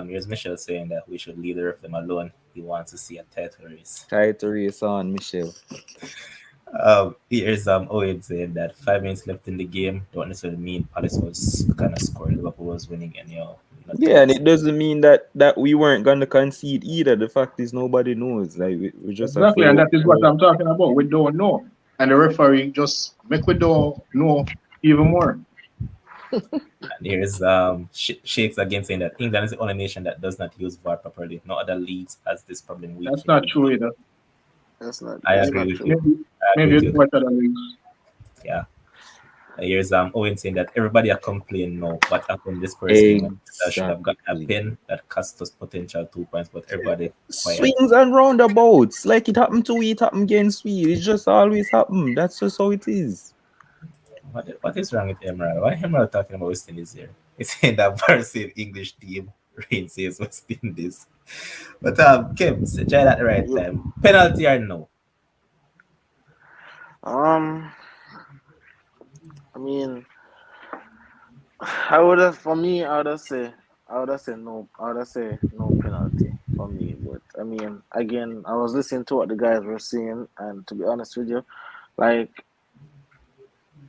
Here's Michelle saying that we should leave the ref them alone. He wants to see a title race. Try to race on, Michelle. Here's Owen saying that 5 minutes left in the game don't necessarily mean Palace was kind of scoring. Liverpool was winning anyhow. Not Yeah, and thoughts. it doesn't mean that we weren't gonna concede either. The fact is nobody knows. Like we just have Exactly, and to that is what I'm talking about. We don't know. And the referee just make we don't know even more. And here's Shakes again saying that England is the only nation that does not use VAR properly. No other leagues has this problem week That's in not week true out. either. I That's agree not with you. true. Maybe I agree maybe with it's you. better than leagues. Yeah. Here's Owen saying that everybody are complaining now what happened this first game when that should have gotten a exactly. pin that cost us potential 2 points, but everybody quiet. Swings and roundabouts. Like it happened to we, it happened against we. It just always happen. That's just how it is. What is wrong with Emerald? Why Emerald talking about West Indies here? He's saying that VAR said English team, Rain says West Indies. But Kim, try that the right Yeah. time. Penalty or no? Um, I mean, I would have for me. I would have say no. I would have say no penalty for me. But I mean, again, I was listening to what the guys were saying, and to be honest with you, like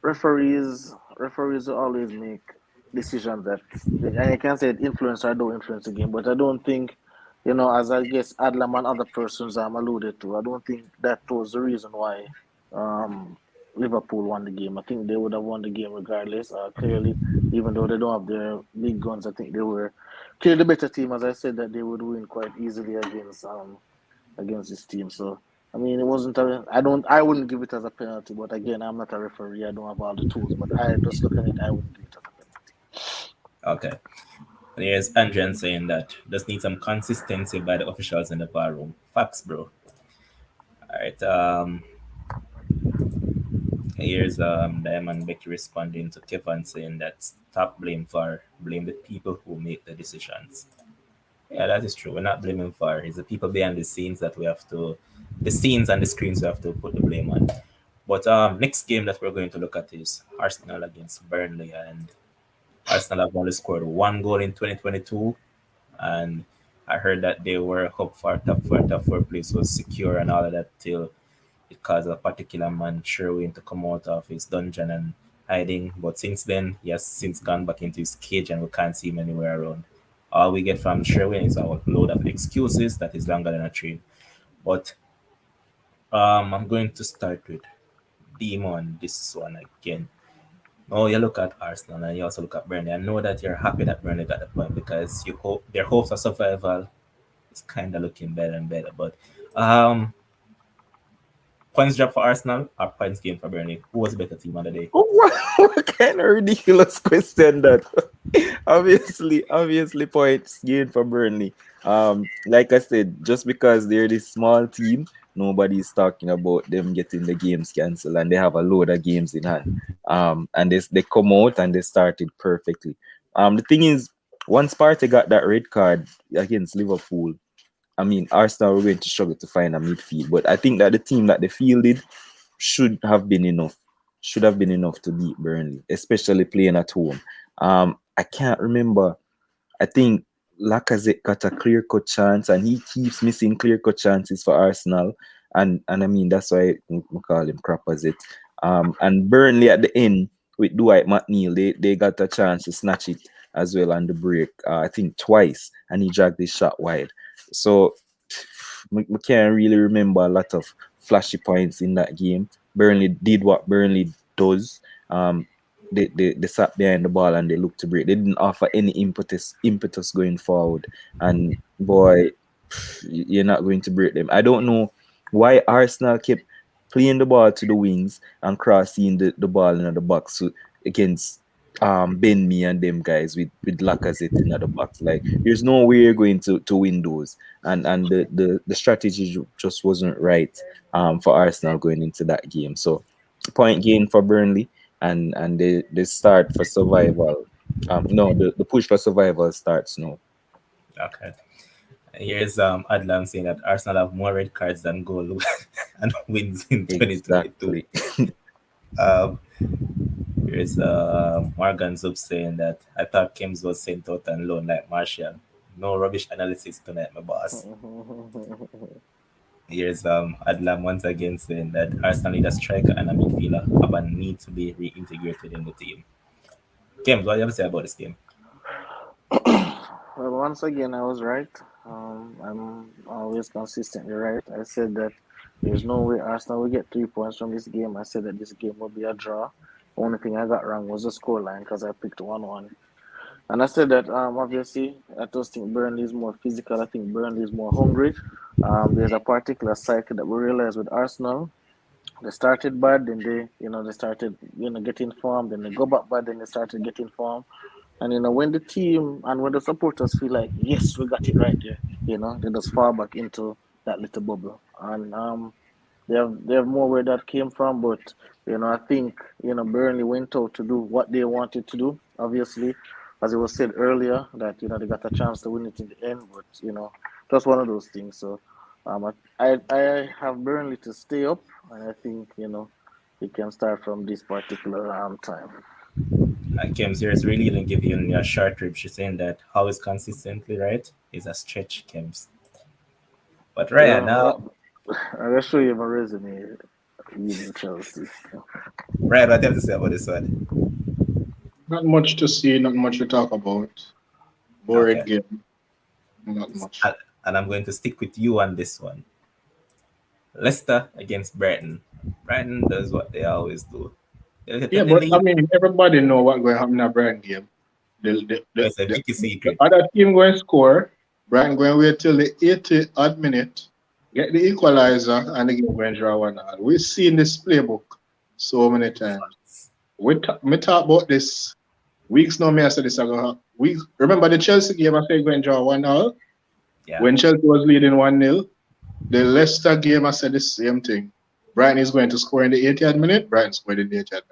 referees will always make decisions that, and I can say it influence or don't influence the game, but I don't think, as I guess Adlam and other persons alluded to, I don't think that was the reason why um Liverpool won the game. I think they would have won the game regardless. Clearly, even though they don't have their big guns, I think they were clearly the better team. As I said, that they would win quite easily against this team. So I mean, it wasn't a. I wouldn't give it as a penalty. But again, I'm not a referee. I don't have all the tools. But I just look at it. I wouldn't give it as a penalty. Okay. There's Andrian saying that just need some consistency by the officials in the bar room. Facts, bro. All right. Here's Diamond Becky responding to Kevin saying that stop blame for blame the people who make the decisions. Yeah, that is true. We're not blaming VAR. It's the people behind the scenes that we have to, the scenes and the screens we have to put the blame on. But next game that we're going to look at is Arsenal against Burnley, and Arsenal have only scored one goal in 2022, and I heard that they were hoped for top four place was secure and all of that till it caused a particular man Sherwin to come out of his dungeon and hiding. But since then, he has since gone back into his cage and we can't see him anywhere around. All we get from Sherwin is a load of excuses that is longer than a train. But I'm going to start with Demon this one again. Oh, you look at Arsenal and you also look at Burnley. I know that you're happy that Burnley got the point because you hope their hopes of survival is kind of looking better and better. But um, points drop for Arsenal or points gain for Burnley? Who was the better team on the day? What kind of ridiculous question that? Obviously, points gained for Burnley. Like I said, just because they're this small team, nobody's talking about them getting the games cancelled, and they have a load of games in hand. And they come out and they started perfectly. The thing is, once Partey got that red card against Liverpool, I mean, Arsenal were going to struggle to find a midfield, but I think that the team that they fielded should have been enough. Should have been enough to beat Burnley, especially playing at home. I can't remember. I think Lacazette got a clear cut chance, and he keeps missing clear cut chances for Arsenal. And I mean that's why we call him Crapazette. And Burnley at the end with Dwight McNeil, they got a chance to snatch it as well on the break. I think twice, and he dragged this shot wide. So we can't really remember a lot of flashy points in that game. Burnley did what Burnley does. They sat behind the ball and they looked to break. They didn't offer any impetus going forward. And boy, you're not going to break them. I don't know why Arsenal kept playing the ball to the wings and crossing the ball in the box against Ben Me and them guys with Lacazette in the box. Like there's no way you're going to win those. And the strategy just wasn't right for Arsenal going into that game. So point gain for Burnley and they start for survival. No, the push for survival starts now. Okay. Here's Adlam saying that Arsenal have more red cards than goal and wins in 2022. Exactly. Um, here's Morgan Zub saying that I thought Kims was sent out on loan like Martial. No rubbish analysis tonight, my boss. Here's Adlam once again saying that Arsenal need a striker and a midfielder but need to be reintegrated in the team. Kims, what do you have to say about this game? Well, once again, I was right. I'm always consistently right. I said that there's no way Arsenal will get 3 points from this game. I said that this game will be a draw. Only thing I got wrong was the scoreline because I picked 1-1. And I said that obviously I just think Burnley is more physical. I think Burnley is more hungry. There's a particular cycle that we realized with Arsenal. They started bad, then they started getting form, then they go back bad, then they started getting form. And when the team and when the supporters feel like yes, we got it right there, they just fall back into that little bubble. And they have more where that came from, but I think Burnley went out to do what they wanted to do. Obviously, as it was said earlier, that they got a chance to win it in the end, but just one of those things. So I have Burnley to stay up, and I think it can start from this particular time. Kims here is really going to give you a short rib. She's saying that how is consistently right is a stretch, Kims. But right now, I'll show you my resume. Leaving Chelsea. right, what do you have to say about this one? Not much to see, not much to talk about. Boring Okay. game. Not much. And I'm going to stick with you on this one. Leicester against Brighton. Brighton does what they always do. They'll get Yeah, the but I lead. mean, everybody know what going to happen in a Brighton game. It's a The Vicky secret. other team going to score. Brighton going to wait till the 80th odd minute, get the equalizer, and the game going to draw 1-1. We've seen this playbook so many times. Me talk about this weeks now. Me I said this ago. Remember the Chelsea game? I said going to draw 1-0 Yeah. when Chelsea was leading 1-0. The Leicester game, I said the same thing. Brighton is going to score in the 80th minute. Brighton scored in the 80th minute.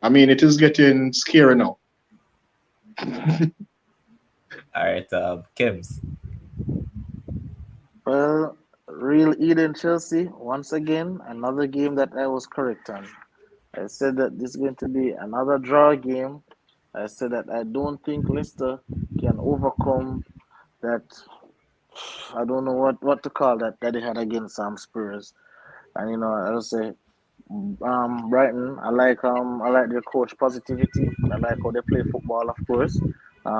I mean, it is getting scary now. All right, Kims. Well, Real Eden Chelsea, once again, another game that I was correct on. I said that this is going to be another draw game. I said that I don't think Leicester can overcome that. I don't know what to call that they had against Spurs. And I'll say Brighton. I like their coach positivity. I like how they play football, of course.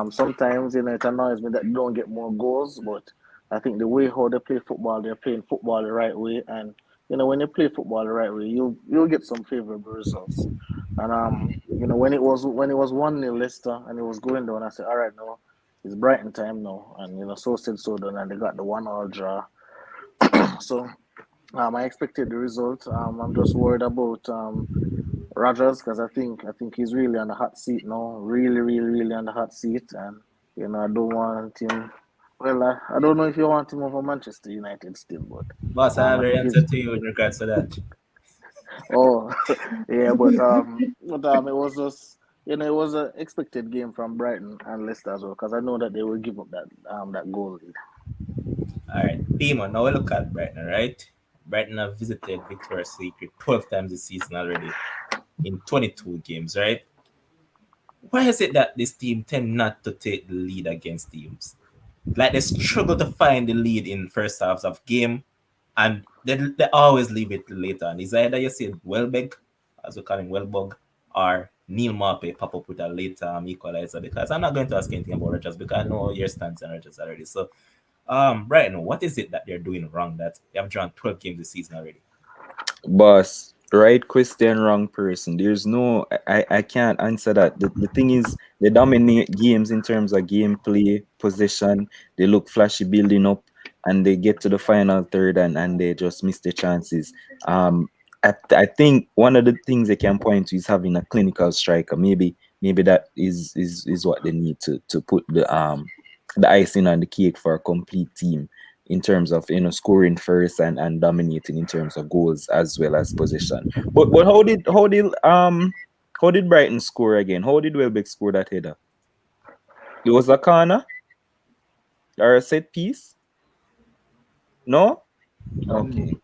Sometimes it annoys me that they don't get more goals, but I think the way how they play football, they're playing football the right way, and when you play football the right way, you'll get some favorable results. And when it was 1-0 Leicester and it was going down, I said, all right, no, it's Brighton time now, and so said so done, and they got the 1-1 draw. So I expected the result. I'm just worried about Rogers because I think he's really on the hot seat now. Really, really, really on the hot seat, and I don't want him. Well, I don't know if you want him over Manchester United still, but Boss, I have I the think answer he's. to you in regards to that. Oh, yeah, but it was just it was an expected game from Brighton and Leicester as well because I know that they will give up that goal lead. All right, Timo, now we look at Brighton, right? Brighton have visited Victoria's Secret 12 times this season already in 22 games, right? Why is it that this team tend not to take the lead against teams? Like they struggle to find the lead in first halves of game, and they always leave it later. And it's either you see Welbeck, as we call him Welbug, or Neil Mape pop up with a later equalizer. Because I'm not going to ask anything about Rodgers because I know your stance on Rodgers already. So, Brighton, what is it that they're doing wrong that they have drawn 12 games this season already? Boss, right question, wrong person. There's no, I can't answer that. The thing is, they dominate games in terms of gameplay, possession. They look flashy building up, and they get to the final third, and they just miss the chances. I think one of the things they can point to is having a clinical striker. Maybe that is what they need to put the icing on the cake for a complete team in terms of scoring first and dominating in terms of goals as well as possession. But how did Brighton score again? How did Welbeck score that header? It was a corner or a set piece? No? Okay.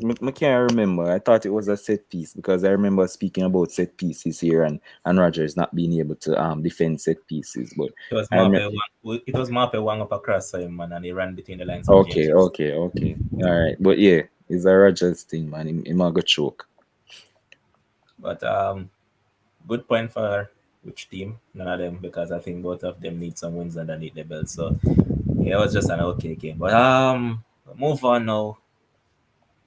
I can't remember. I thought it was a set piece because I remember speaking about set pieces here and Rogers not being able to defend set pieces. But It was I remember. Mape one up across him, man, and he ran between the lines of Okay, James. okay, okay. All right. But yeah, it's a Rogers thing, man. He might go choke. But good point for which team? None of them, because I think both of them need some wins underneath the belt. So yeah, it was just an okay game. But move on now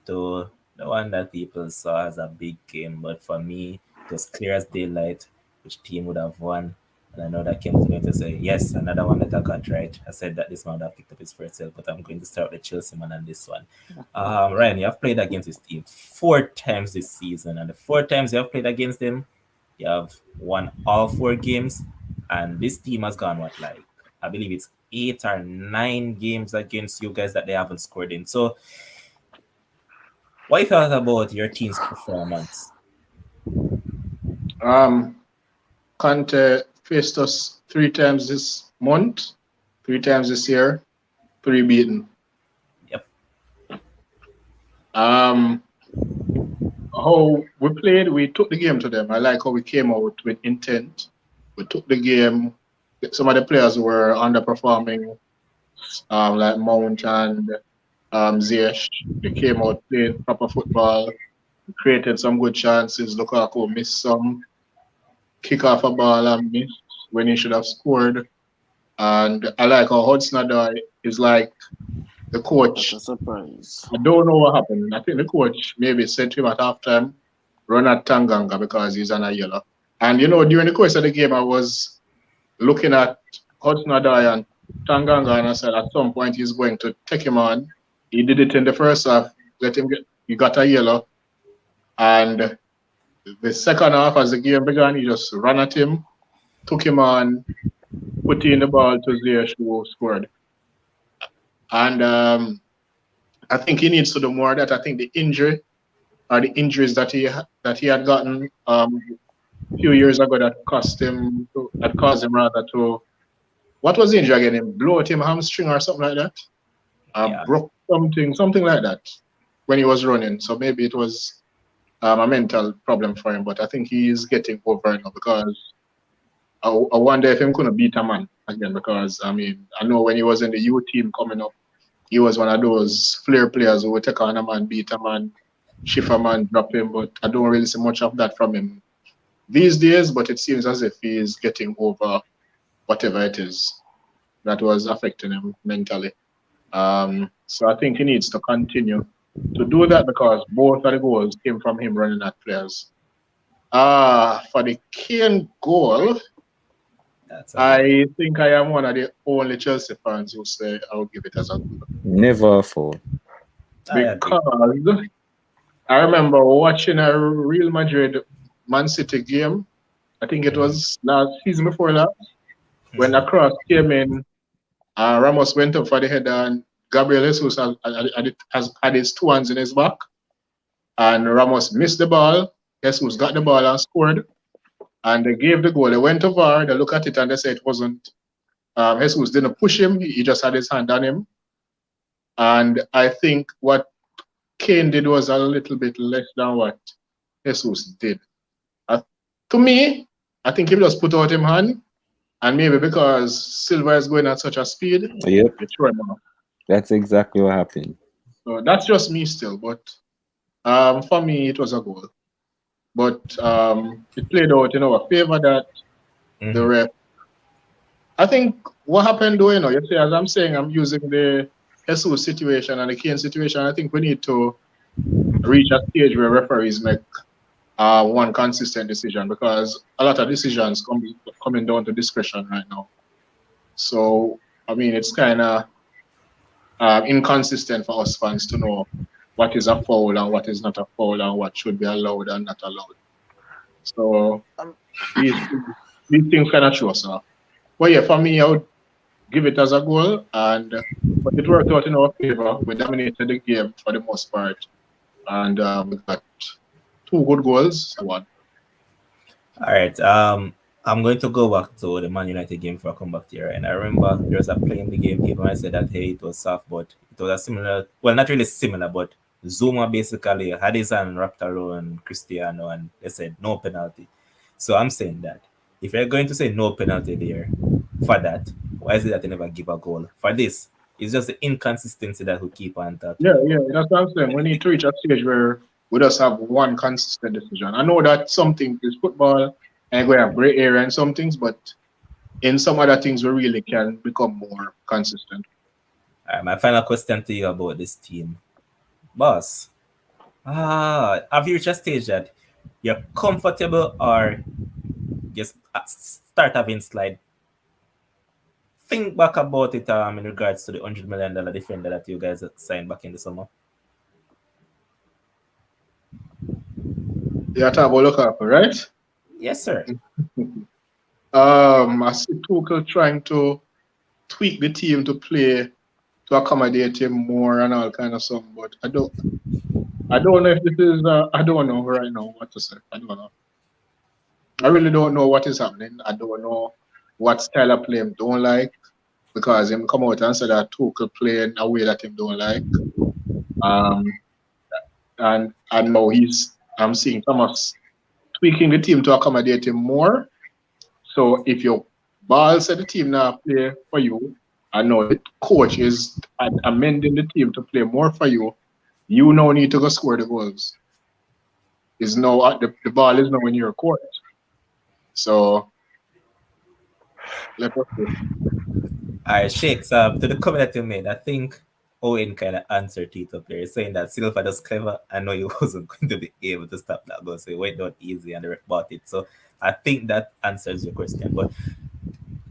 to the one that people saw as a big game. But for me, it was clear as daylight which team would have won. And I know that Kim was going to say, yes, another one that I got right. I said that this man would have picked up his first sale, but I'm going to start with the Chelsea man on this one. Ryan, you have played against this team 4 times this season, and the 4 times you have played against them, you have won all 4 games. And this team has gone, what, like, I believe it's 8 or 9 games against you guys that they haven't scored in. So, what you thought about your team's performance? Conte faced us 3 times this month, 3 times this year, 3 beaten. Yep. How we played, we took the game to them. I like how we came out with intent. We took the game. Some of the players were underperforming, like Mount and Ziyech. They came out playing proper football, created some good chances. Lukaku missed some, kick off a ball and missed when he should have scored. And I like how Hudson-Odoi is like the What coach. a surprise! I don't know what happened. I think the coach maybe said to him at halftime, run at Tanganga because he's on a yellow. And during the course of the game, I was looking at Hudson-Odoi and Tanganga, and I said at some point he's going to take him on. He did it in the first half, he got a yellow. And the second half, as the game began, he just ran at him, took him on, put in the ball to Ziyech, who scored. And I think he needs to do more of that. I think the injuries that he had gotten a few years ago that caused him rather to, what was the injury again? Him blow at him hamstring or something like that. Yeah. broke something like that when he was running. So maybe it was a mental problem for him. But I think he is getting over it now because I wonder if him couldn't beat a man again. Because I mean, I know when he was in the U team coming up, he was one of those flair players who would take on a man, beat a man, shift a man, drop him. But I don't really see much of that from him these days. But it seems as if he is getting over whatever it is that was affecting him mentally. So I think he needs to continue to do that because both of the goals came from him running at players. For the Kane goal, That's a good. I think I am one of the only Chelsea fans who say I'll give it as a goal. Never fall. I agree. Because I remember watching a Real Madrid Man City game. I think it was last season before last when the cross came in. Ramos went up for the header and Gabriel Jesus had his two hands in his back. And Ramos missed the ball. Jesus got the ball and scored. And they gave the goal. They went to VAR, they looked at it and they said it wasn't. Jesus didn't push him, he just had his hand on him. And I think what Kane did was a little bit less than what Jesus did. To me, I think he just put out him hand. And maybe because Silva is going at such a speed, Yep, they throw him off. that's exactly what happened. So that's just me still. But for me, it was a goal. But it played out in our favor that the ref. I think what happened though, you see, as I'm saying, I'm using the Jesus situation and the Kane situation. I think we need to reach a stage where referees make one consistent decision because a lot of decisions coming down to discretion right now. So I mean, it's kind of inconsistent for us fans to know what is a foul and what is not a foul and what should be allowed and not allowed. So these things kind of show us. But yeah, for me, I would give it as a goal, but it worked out in our favor. We dominated the game for the most part, and we got two good goals. One. All right. I'm going to go back to the Man United game for a comeback here. And I remember there was a play in the game. People might say that hey, it was soft, but it was a similar. Well, not really similar, but Zuma basically had his hand wrapped around Cristiano, and they said no penalty. So I'm saying that if you're going to say no penalty there for that, why is it that they never give a goal for this? It's just the inconsistency that we keep on talking Yeah, about. that's what I'm saying. We need to reach a stage where we just have one consistent decision. I know that some things is football and we have gray area and some things, but in some other things we really can become more consistent. All right, my final question to you about this team, boss. Have you reached a stage that you're comfortable or just start having slide? Think back about it in regards to the $100 million defender that you guys signed back in the summer. Yeah, talk about Lukaku, right? Yes, sir. I see Tuchel trying to tweak the team to play to accommodate him more and all kind of stuff, but I don't know if this is I don't know right now what to say. I don't know. I really don't know what is happening. I don't know what style of play him don't like because him come out and say that Tuchel play in a way that him don't like. And I know I'm seeing Thomas tweaking the team to accommodate him more. So if your ball said the team now play for you, I know the coach is amending the team to play more for you. You now need to go score the goals. Is now the ball is now in your court. So let us see. All right, Shakes, to the comment that you made, I think Owen kind of answered it up there, saying that Silva was clever. I know he wasn't going to be able to stop that goal, so he went down easy and the ref bought it. So I think that answers your question. But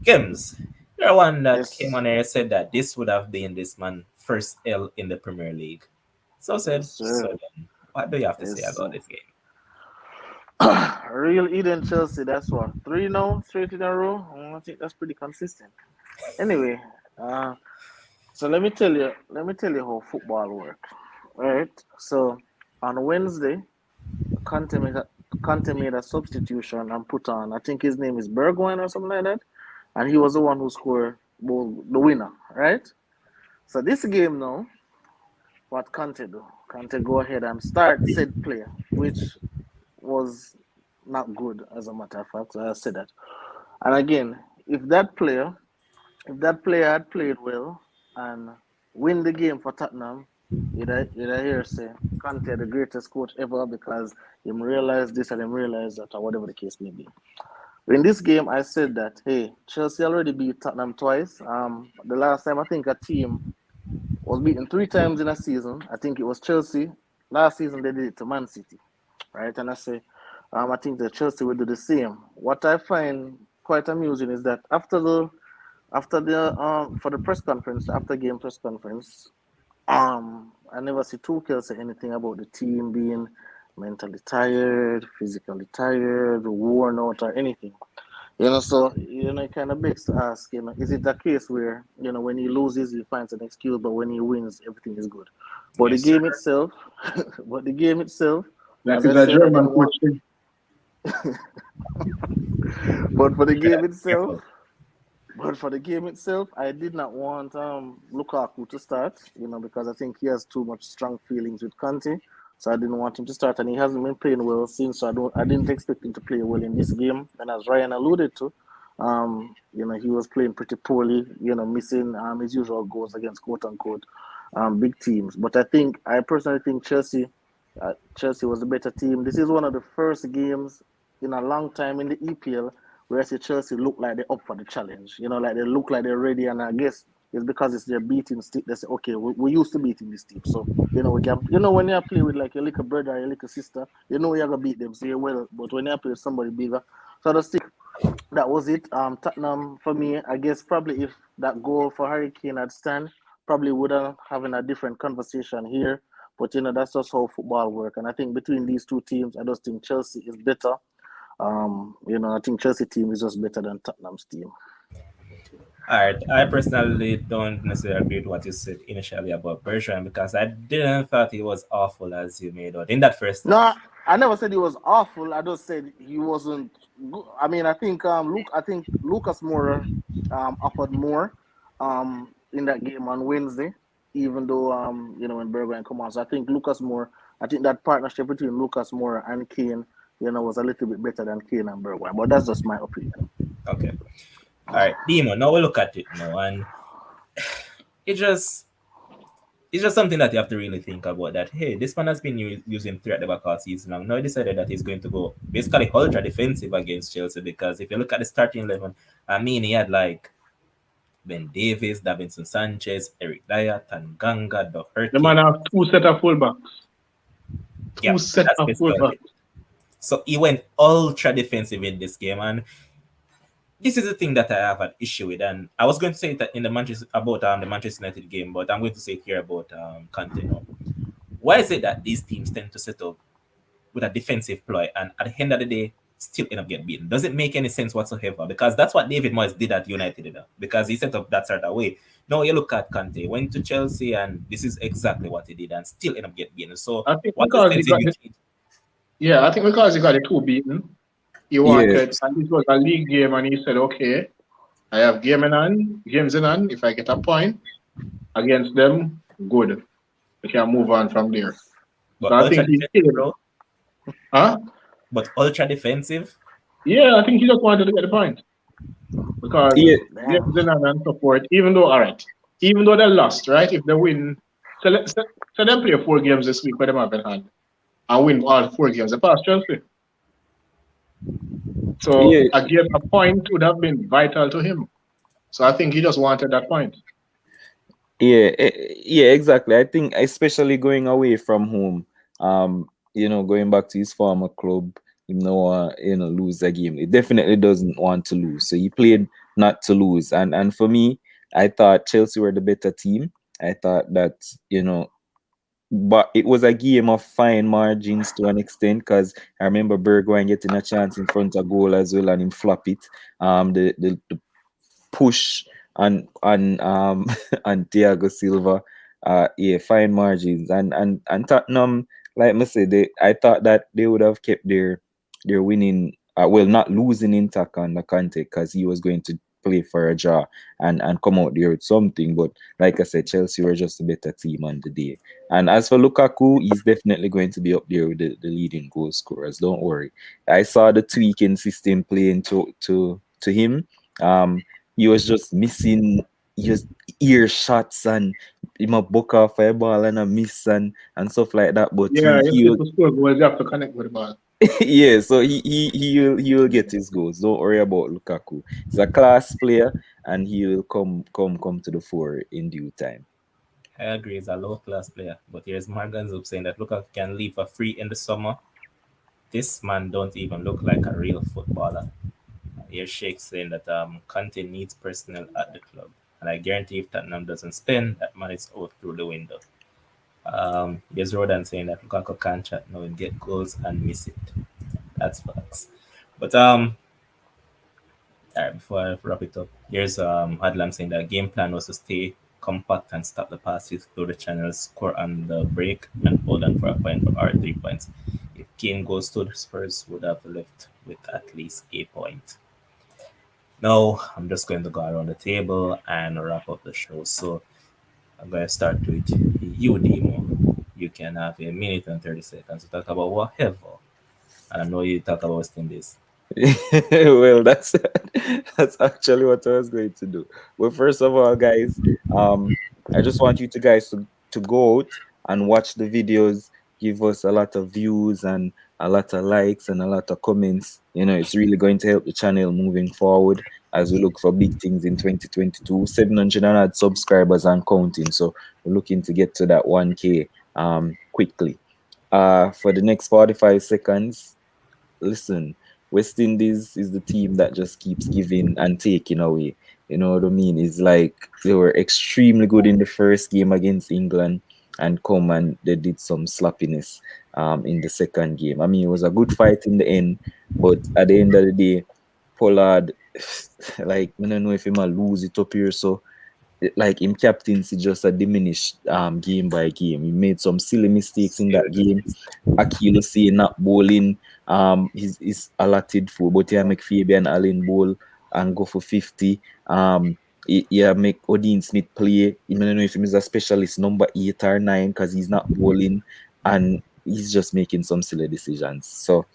Kims, you're one that came Yes, on here and said that this would have been this man's first L in the Premier League. So yes, said, so sir. then, what do you have to say Yes, about sir. this game? Real Eden Chelsea. That's what 3 now straight in a row. I think that's pretty consistent. Anyway, so let me tell you how football works. Right. So on Wednesday, Conte made a, Conte made a substitution and put on. I think his name is Bergwijn or something like that, and he was the one who scored the winner. Right. So this game now, what Conte do? Conte go ahead and start said player, which was not good as a matter of fact. So I said that. And again, if that player, if that player had played well and win the game for Tottenham, you'd hear say Conte the greatest coach ever because him realized this and him realized that or whatever the case may be. In this game, I said that hey, Chelsea already beat Tottenham twice. The last time I think a team was beaten three times in a season. I think it was Chelsea. Last season they did it to Man City, right? And I say, I think that Chelsea will do the same. What I find quite amusing is that after the for the press conference, after game press conference, I never see Tuchel say anything about the team being mentally tired, physically tired, worn out, or anything. So it kind of begs to ask, is it a case where when he loses, he finds an excuse, but when he wins, everything is good? But the Yes, sir. game itself, but the game itself, That as I is a said, I German didn't want. coach. But for the You game gotta be itself, careful. but for the game itself, I did not want Lukaku to start, because I think he has too much strong feelings with Conte. So I didn't want him to start, and he hasn't been playing well since. So I didn't expect him to play well in this game. And as Ryan alluded to, he was playing pretty poorly. Missing his usual goals against quote unquote big teams. But I personally think Chelsea was the better team. This is one of the first games in a long time in the EPL where I see Chelsea look like they're up for the challenge. Like they look like they're ready. And I guess it's because it's their beating stick. They say, okay, we used to beating this team. So, we can, when you play with like your little brother or your little sister, you're going to beat them. So you're well. But when you play with somebody bigger, so I just think that was it. Tottenham, for me, I guess probably if that goal for Harry Kane had stand, probably would have having a different conversation here. But, that's just how football work. And I think between these two teams, I just think Chelsea is better. I think Chelsea team is just better than Tottenham's team. All right, I personally don't necessarily agree with what you said initially about Bertrand because I didn't thought he was awful as you made out in that first No, half. I never said he was awful. I just said he wasn't good. I mean, I think Lucas Moura offered more in that game on Wednesday, even though when Bergwijn come on. So I think I think that partnership between Lucas Moura and Kane, was a little bit better than Kane and Bergwijn. But that's just my opinion. Okay. All right, Demo. Now we look at it now, and it just it's just something that you have to really think about. That hey, this man has been using three at the back all season long. Now he decided that he's going to go basically ultra defensive against Chelsea because if you look at the starting 11, I mean he had like Ben Davies, Davinson Sanchez, Eric Dyer, Tanganga, The man Doherty. have two set of fullbacks. Two Yeah, set that's of basically fullbacks. it. So he went ultra defensive in this game, and this is the thing that I have an issue with. And I was going to say that in the Manchester about the Manchester United game, but I'm going to say here about Conte now. Why is it that these teams tend to set up with a defensive ploy and at the end of the day still end up getting beaten? Does it make any sense whatsoever? Because that's what David Moyes did at United, because he set up that sort of way. Now you look at Conte, went to Chelsea, and this is exactly what he did, and still end up getting beaten. So I think what is because the he sense in got you the change? I think because he got the two beaten, he Yeah, wanted, and this was a league game, and he said, okay, I have games in hand. If I get a point against them, good. We can move on from there. So But I ultra think he defensive, did. bro. Huh? But ultra defensive. Yeah, I think he just wanted to get the point because yeah, games Damn. in hand and support. Even though they lost, right? If they win, so them play 4 games this week, where them have in hand, and win all 4 games. They pass Chelsea. So yeah, a point would have been vital to him. So I think he just wanted that point. yeah, exactly. I think especially going away from home, going back to his former club, lose a game. He definitely doesn't want to lose. So he played not to lose. And for me, I thought Chelsea were the better team. I thought that, but it was a game of fine margins to an extent because I remember Bergwijn getting a chance in front of goal as well and him flop it. The push on on Thiago Silva. Yeah, fine margins and Tottenham, like I said, I thought that they would have kept their winning, well, not losing intact on the Conte because he was going to play for a draw and come out there with something. But like I said, Chelsea were just a better team on the day. And as for Lukaku, he's definitely going to be up there with the leading goal scorers. Don't worry. I saw the tweaking system playing to him. He was just missing just ear shots and him a book off a ball and a miss and stuff like that. But Yeah, he if will you score goals, you have to connect with the ball. yeah, so he will get his goals. Don't worry about Lukaku. He's a class player and he will come to the fore in due time. I agree, he's a low class player. But here's Morgan Zoop saying that Lukaku can leave for free in the summer. This man don't even look like a real footballer. Here's Sheikh saying that Conte needs personnel at the club. And I guarantee if Tottenham doesn't spend, that man is out through the window. Here's Rodan saying that Lukaku can't chat now and get goals and miss it. That's facts. But all right, before I wrap it up, here's Adlam saying that game plan was to stay compact and stop the passes through the channels, score on the break, and hold on for a point for our 3 points. If Kane goes to the Spurs, would have left with at least a point. Now I'm just going to go around the table and wrap up the show. So I'm going to start with you, Demo. You can have a minute and 30 seconds to talk about whatever. And I know you talk about West Indies. Well, that's actually what I was going to do. Well, first of all, guys, I just want you to guys to go out and watch the videos, give us a lot of views and a lot of likes and a lot of comments. It's really going to help the channel moving forward as we look for big things in 2022. 700 and odd subscribers and counting, so we're looking to get to that 1K quickly. For the next 45 seconds, listen, West Indies is the team that just keeps giving and taking away. You know what I mean? It's like they were extremely good in the first game against England and come and they did some sloppiness in the second game. I mean, it was a good fight in the end, but at the end of the day, Pollard, like, I don't know if he might lose it up here. So like in captaincy just a diminished game by game. He made some silly mistakes in that game. Akilo say not bowling his allotted for, but yeah, make Fabian Allen bowl and go for 50. Yeah, make Odin Smith play. I don't know if he's a specialist number 8 or 9 because he's not bowling and he's just making some silly decisions. So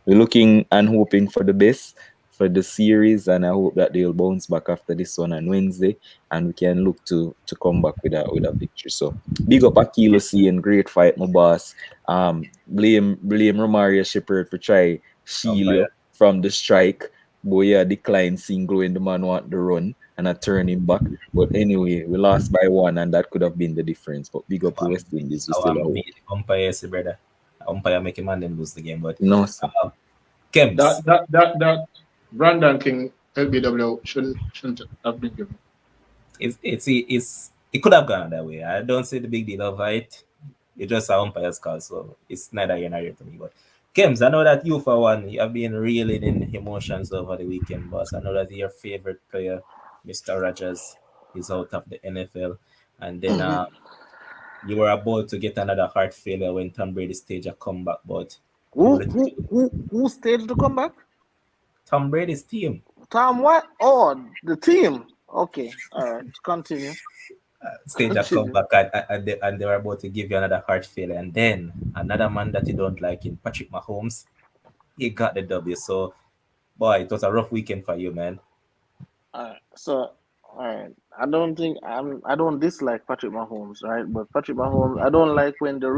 we're looking and hoping for the best for the series, and I hope that they'll bounce back after this one on Wednesday, and we can look to come back with a victory. So big up Akilo C and great fight, my boss. Blame Romario Shepherd for try shield you Umpire. from the strike. But yeah, decline single when the man want the run and I turn him back. But anyway, we lost by 1 and that could have been the difference. But big up to West Indies, we I still want a to hope. beat the umpire, see, brother. Umpire make him and then lose the game. But No, sir. Kems, That Brandon King LBW shouldn't have been given. it could have gone that way. I don't see the big deal of it. It's just a umpire's call, so it's neither here nor there to me. But Kems, I know that you for one, you have been reeling in emotions over the weekend, boss. I know that your favorite player, Mr. Rogers, is out of the NFL, and then you were about to get another heart failure when Tom Brady staged a comeback, but Who only who who staged the comeback? Tom Brady's team. Tom what? Oh, the team. Okay, all right. Continue. Stage a Continue. comeback and they were about to give you another heart failure. And then another man that you don't like in Patrick Mahomes, he got the W. So, boy, it was a rough weekend for you, man. Alright, so alright, I don't dislike Patrick Mahomes, right? But Patrick Mahomes, I don't like when the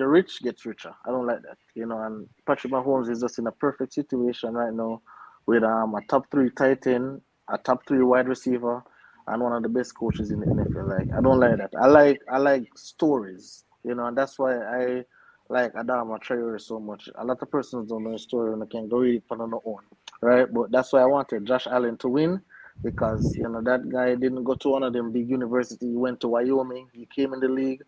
rich gets richer. I don't like that, And Patrick Mahomes is just in a perfect situation right now with a top three tight end, a top three wide receiver, and one of the best coaches in the NFL. Like I don't like that. I like stories, and that's why I like Adama Traore so much. A lot of persons don't know his story and they can go read it on their own, right? But that's why I wanted Josh Allen to win because that guy didn't go to one of them big universities. He went to Wyoming. He came in the league.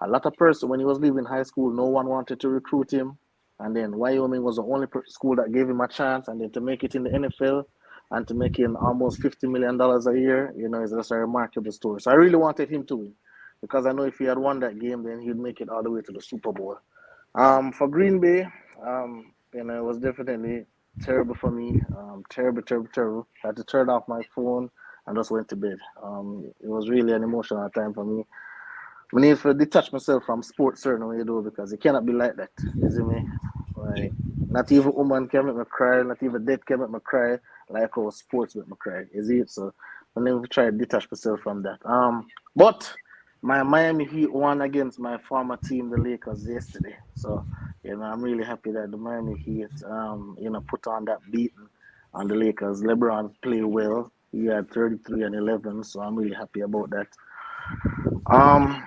A lot of person when he was leaving high school, no one wanted to recruit him, and then Wyoming was the only school that gave him a chance. And then to make it in the NFL and to make him almost $50 million a year, is just a remarkable story. So I really wanted him to win because I know if he had won that game, then he'd make it all the way to the Super Bowl. For Green Bay, it was definitely terrible for me. Terrible, terrible, terrible. I had to turn off my phone and just went to bed. It was really an emotional time for me. I need to detach myself from sports certain way though because it cannot be like that. You see me? Like not even woman can make me cry, not even death can make me cry like how sports make me cry. Is it? So I need to try to detach myself from that. But my Miami Heat won against my former team, the Lakers, yesterday. So I'm really happy that the Miami Heat put on that beating on the Lakers. LeBron played well. He had 33 and 11, so I'm really happy about that. Um,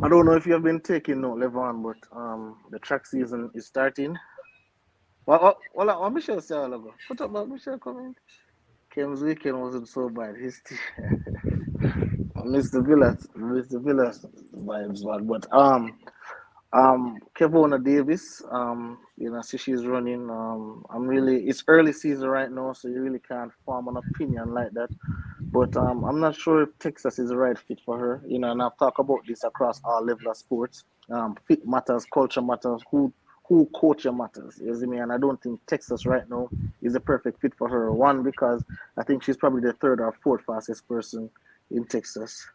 I don't know if you have been taking note, Levon, but the track season is starting. What Michelle say all ago? Put up my Michelle comment. Kim's weekend wasn't so bad. His Mr. Villas vibes, but Kevona Davis, see she's running. It's early season right now, so you really can't form an opinion like that. But I'm not sure if Texas is the right fit for her. And I've talked about this across all levels of sports. Fit matters, culture matters, who coach matters. You see me? And I don't think Texas right now is the perfect fit for her. One, because I think she's probably the third or fourth fastest person in Texas.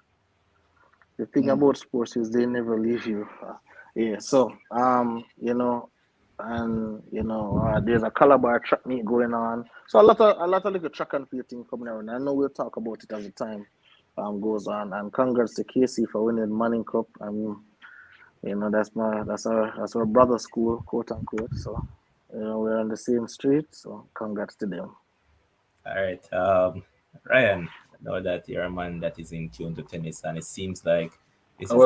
The thing about sports is they never leave you. Yeah. So there's a Calabar track meet going on. So a lot of little track and field thing coming around. I know we'll talk about it as the time goes on. And congrats to Casey for winning the Manning Cup. That's our brother school, quote unquote. So we're on the same street. So congrats to them. All right. Ryan, I know that you're a man that is in tune to tennis, and it seems like this is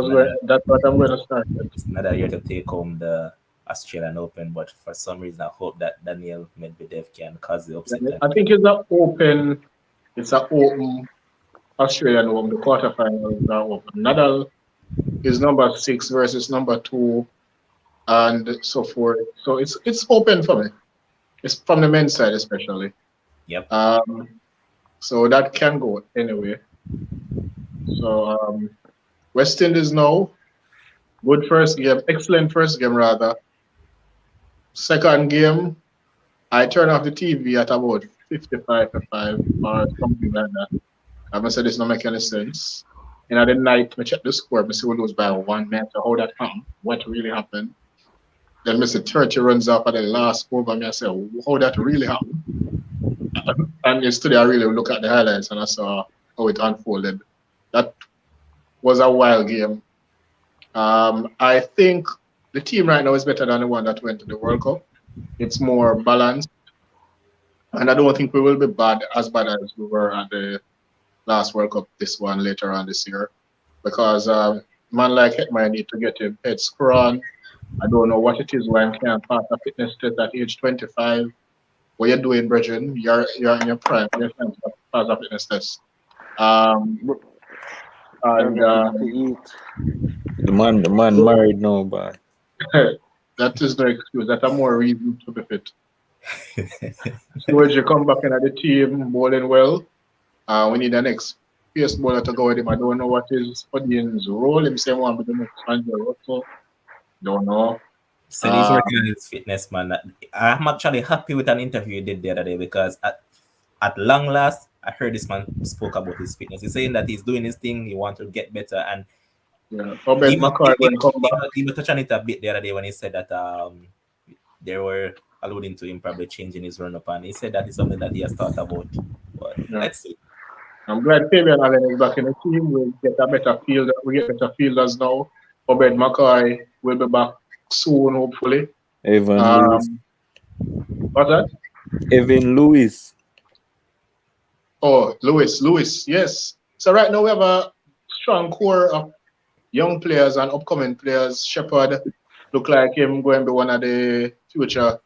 That's what I'm going to start with. it's another year to take home the Australian Open, but for some reason, I hope that Daniel Medvedev can cause the upset. I think it's an open Australian Open. The quarterfinals are open. Nadal is number 6 versus number 2, and so forth. So it's open for me. It's from the men's side especially. Yep. So that can go anyway. So West Indies now, good first game, excellent first game rather. Second game, I turn off the TV at about 55 to 5 or something like that. I must say this don't make any sense. And at the night, I check the score, I see we lose by 1 minute. How that happened? What really happened? Then I see 30 runs off at the last over. I say, how that really happened? And yesterday, I really look at the highlights and I saw how it unfolded. That was a wild game. I think the team right now is better than the one that went to the World Cup. It's more balanced. And I don't think we will be as bad as we were at the last World Cup, this one later on this year. Because man like Hetman need to get his head screwed. I don't know what it is why he can't pass a fitness test at age 25. What you're doing, brethren, you're in your prime. You're trying to pass a fitness test. The man married now, but that is no excuse. That's a more reason to be fit. So as you come back into the team bowling well, we need the next pace bowler to go with him. I don't know what is Odine's role. Him same one with the next Angelo Russell. Don't know. So he's working on his fitness, man. I'm actually happy with an interview he did the other day because at long last, I heard this man spoke about his fitness. He's saying that he's doing his thing, he wants to get better. And he touched on it a bit the other day when he said that they were alluding to him probably changing his run up, and he said that is something that he has thought about. But let's see. I'm glad Fabian Allen is back in the team. We get better fielders now. Obed McCoy will be back soon, hopefully. Evan Lewis. What's that? Evan Lewis. Oh, Lewis, yes. So right now we have a strong core of young players and upcoming players. Shepard look like him going to be one of the future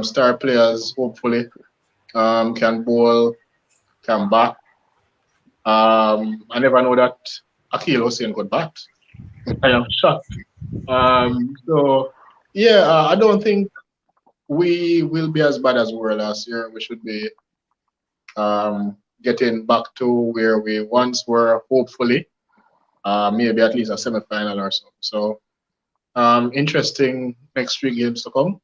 star players, hopefully. Can bowl, can bat. I never know that Akil Hussein could bat. I am shocked. I don't think we will be as bad as we were last year. We should be getting back to where we once were, hopefully. Maybe at least a semi-final or so. So, interesting next 3 games to come.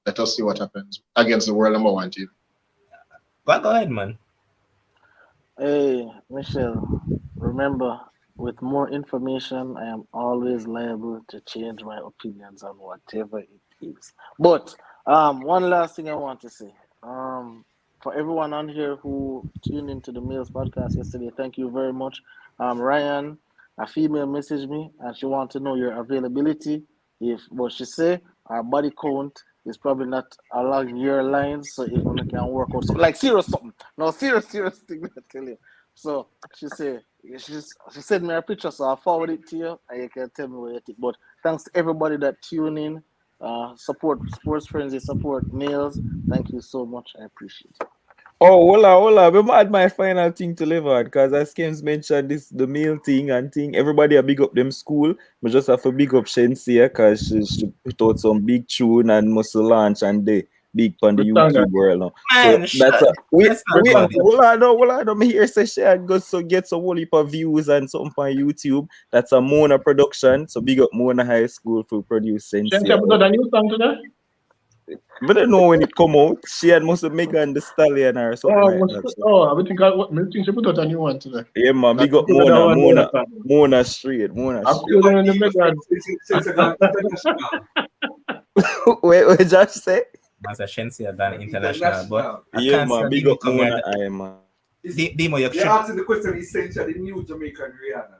let us see what happens against the world number one team. Go ahead, man. Hey, Michelle, remember, with more information, I am always liable to change my opinions on whatever it is. But one last thing I want to say. For everyone on here who tuned into the Mills podcast yesterday, thank you very much. Ryan, a female messaged me and she wants to know your availability. If what she say, our body count is probably not along your lines, so if one can work out something like serious something, no serious thing, I tell you. So she sent me a picture, so I'll forward it to you and you can tell me what you think. But thanks to everybody that tune in, support Sports Frenzy, support Nails. Thank you so much. I appreciate it. Oh, hola. We might add my final thing to live on because as Skims mentioned this the meal thing and thing. Everybody a big up them school. We just have to big up Shensia because she put out some big tune and muscle launch and they big on the Good song, YouTube world now. So Man, that's shut. Let's not we go there. hold on. I'm here say she had got so get some whole heap of views and something on YouTube. That's a Mona production. So big up Mona High School for produce Shensia Shensia. put out a new song today? But I don't know when it come out. She had must have Megan the Stallion or something like that. So. I think she put out a new one today. Yeah, man, That big up put out that one song. Mona straight, Mona I'm straight. still in the Megan. Wait, Josh say? As a Shensia done international, but I Yeah, can't man, say big Demo up come Mona, here. I man. Demo, you They should. asking the question essentially new Jamaican Rihanna.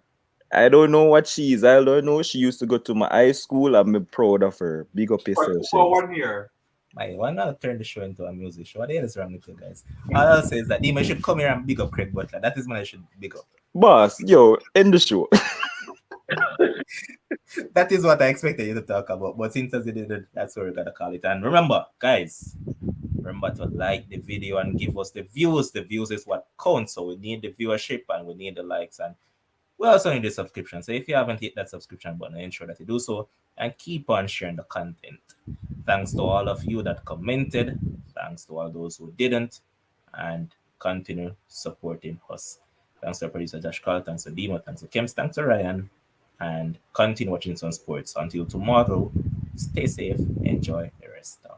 I don't know what she is. I don't know. She used to go to my high school. I'm proud of her. Big up yourself, For Shes. 1 year. Why not turn the show into a music show? What the hell is wrong with you guys? All I'll say is that Demo should come here and big up Craig Butler. That is when I should big up. Boss, yo, end the show. That is what I expected you to talk about. But since you did it, that's what we're gonna call it. And remember, guys, remember to like the video and give us the views. The views is what counts. So we need the viewership and we need the likes and we also need the subscription. So if you haven't hit that subscription button, ensure that you do so and keep on sharing the content. Thanks to all of you that commented. Thanks to all those who didn't. And continue supporting us. Thanks to our producer Josh Carl. Thanks to Demo. Thanks to Kems. Thanks to Ryan. And continue watching some sports. Until tomorrow, stay safe. Enjoy the rest of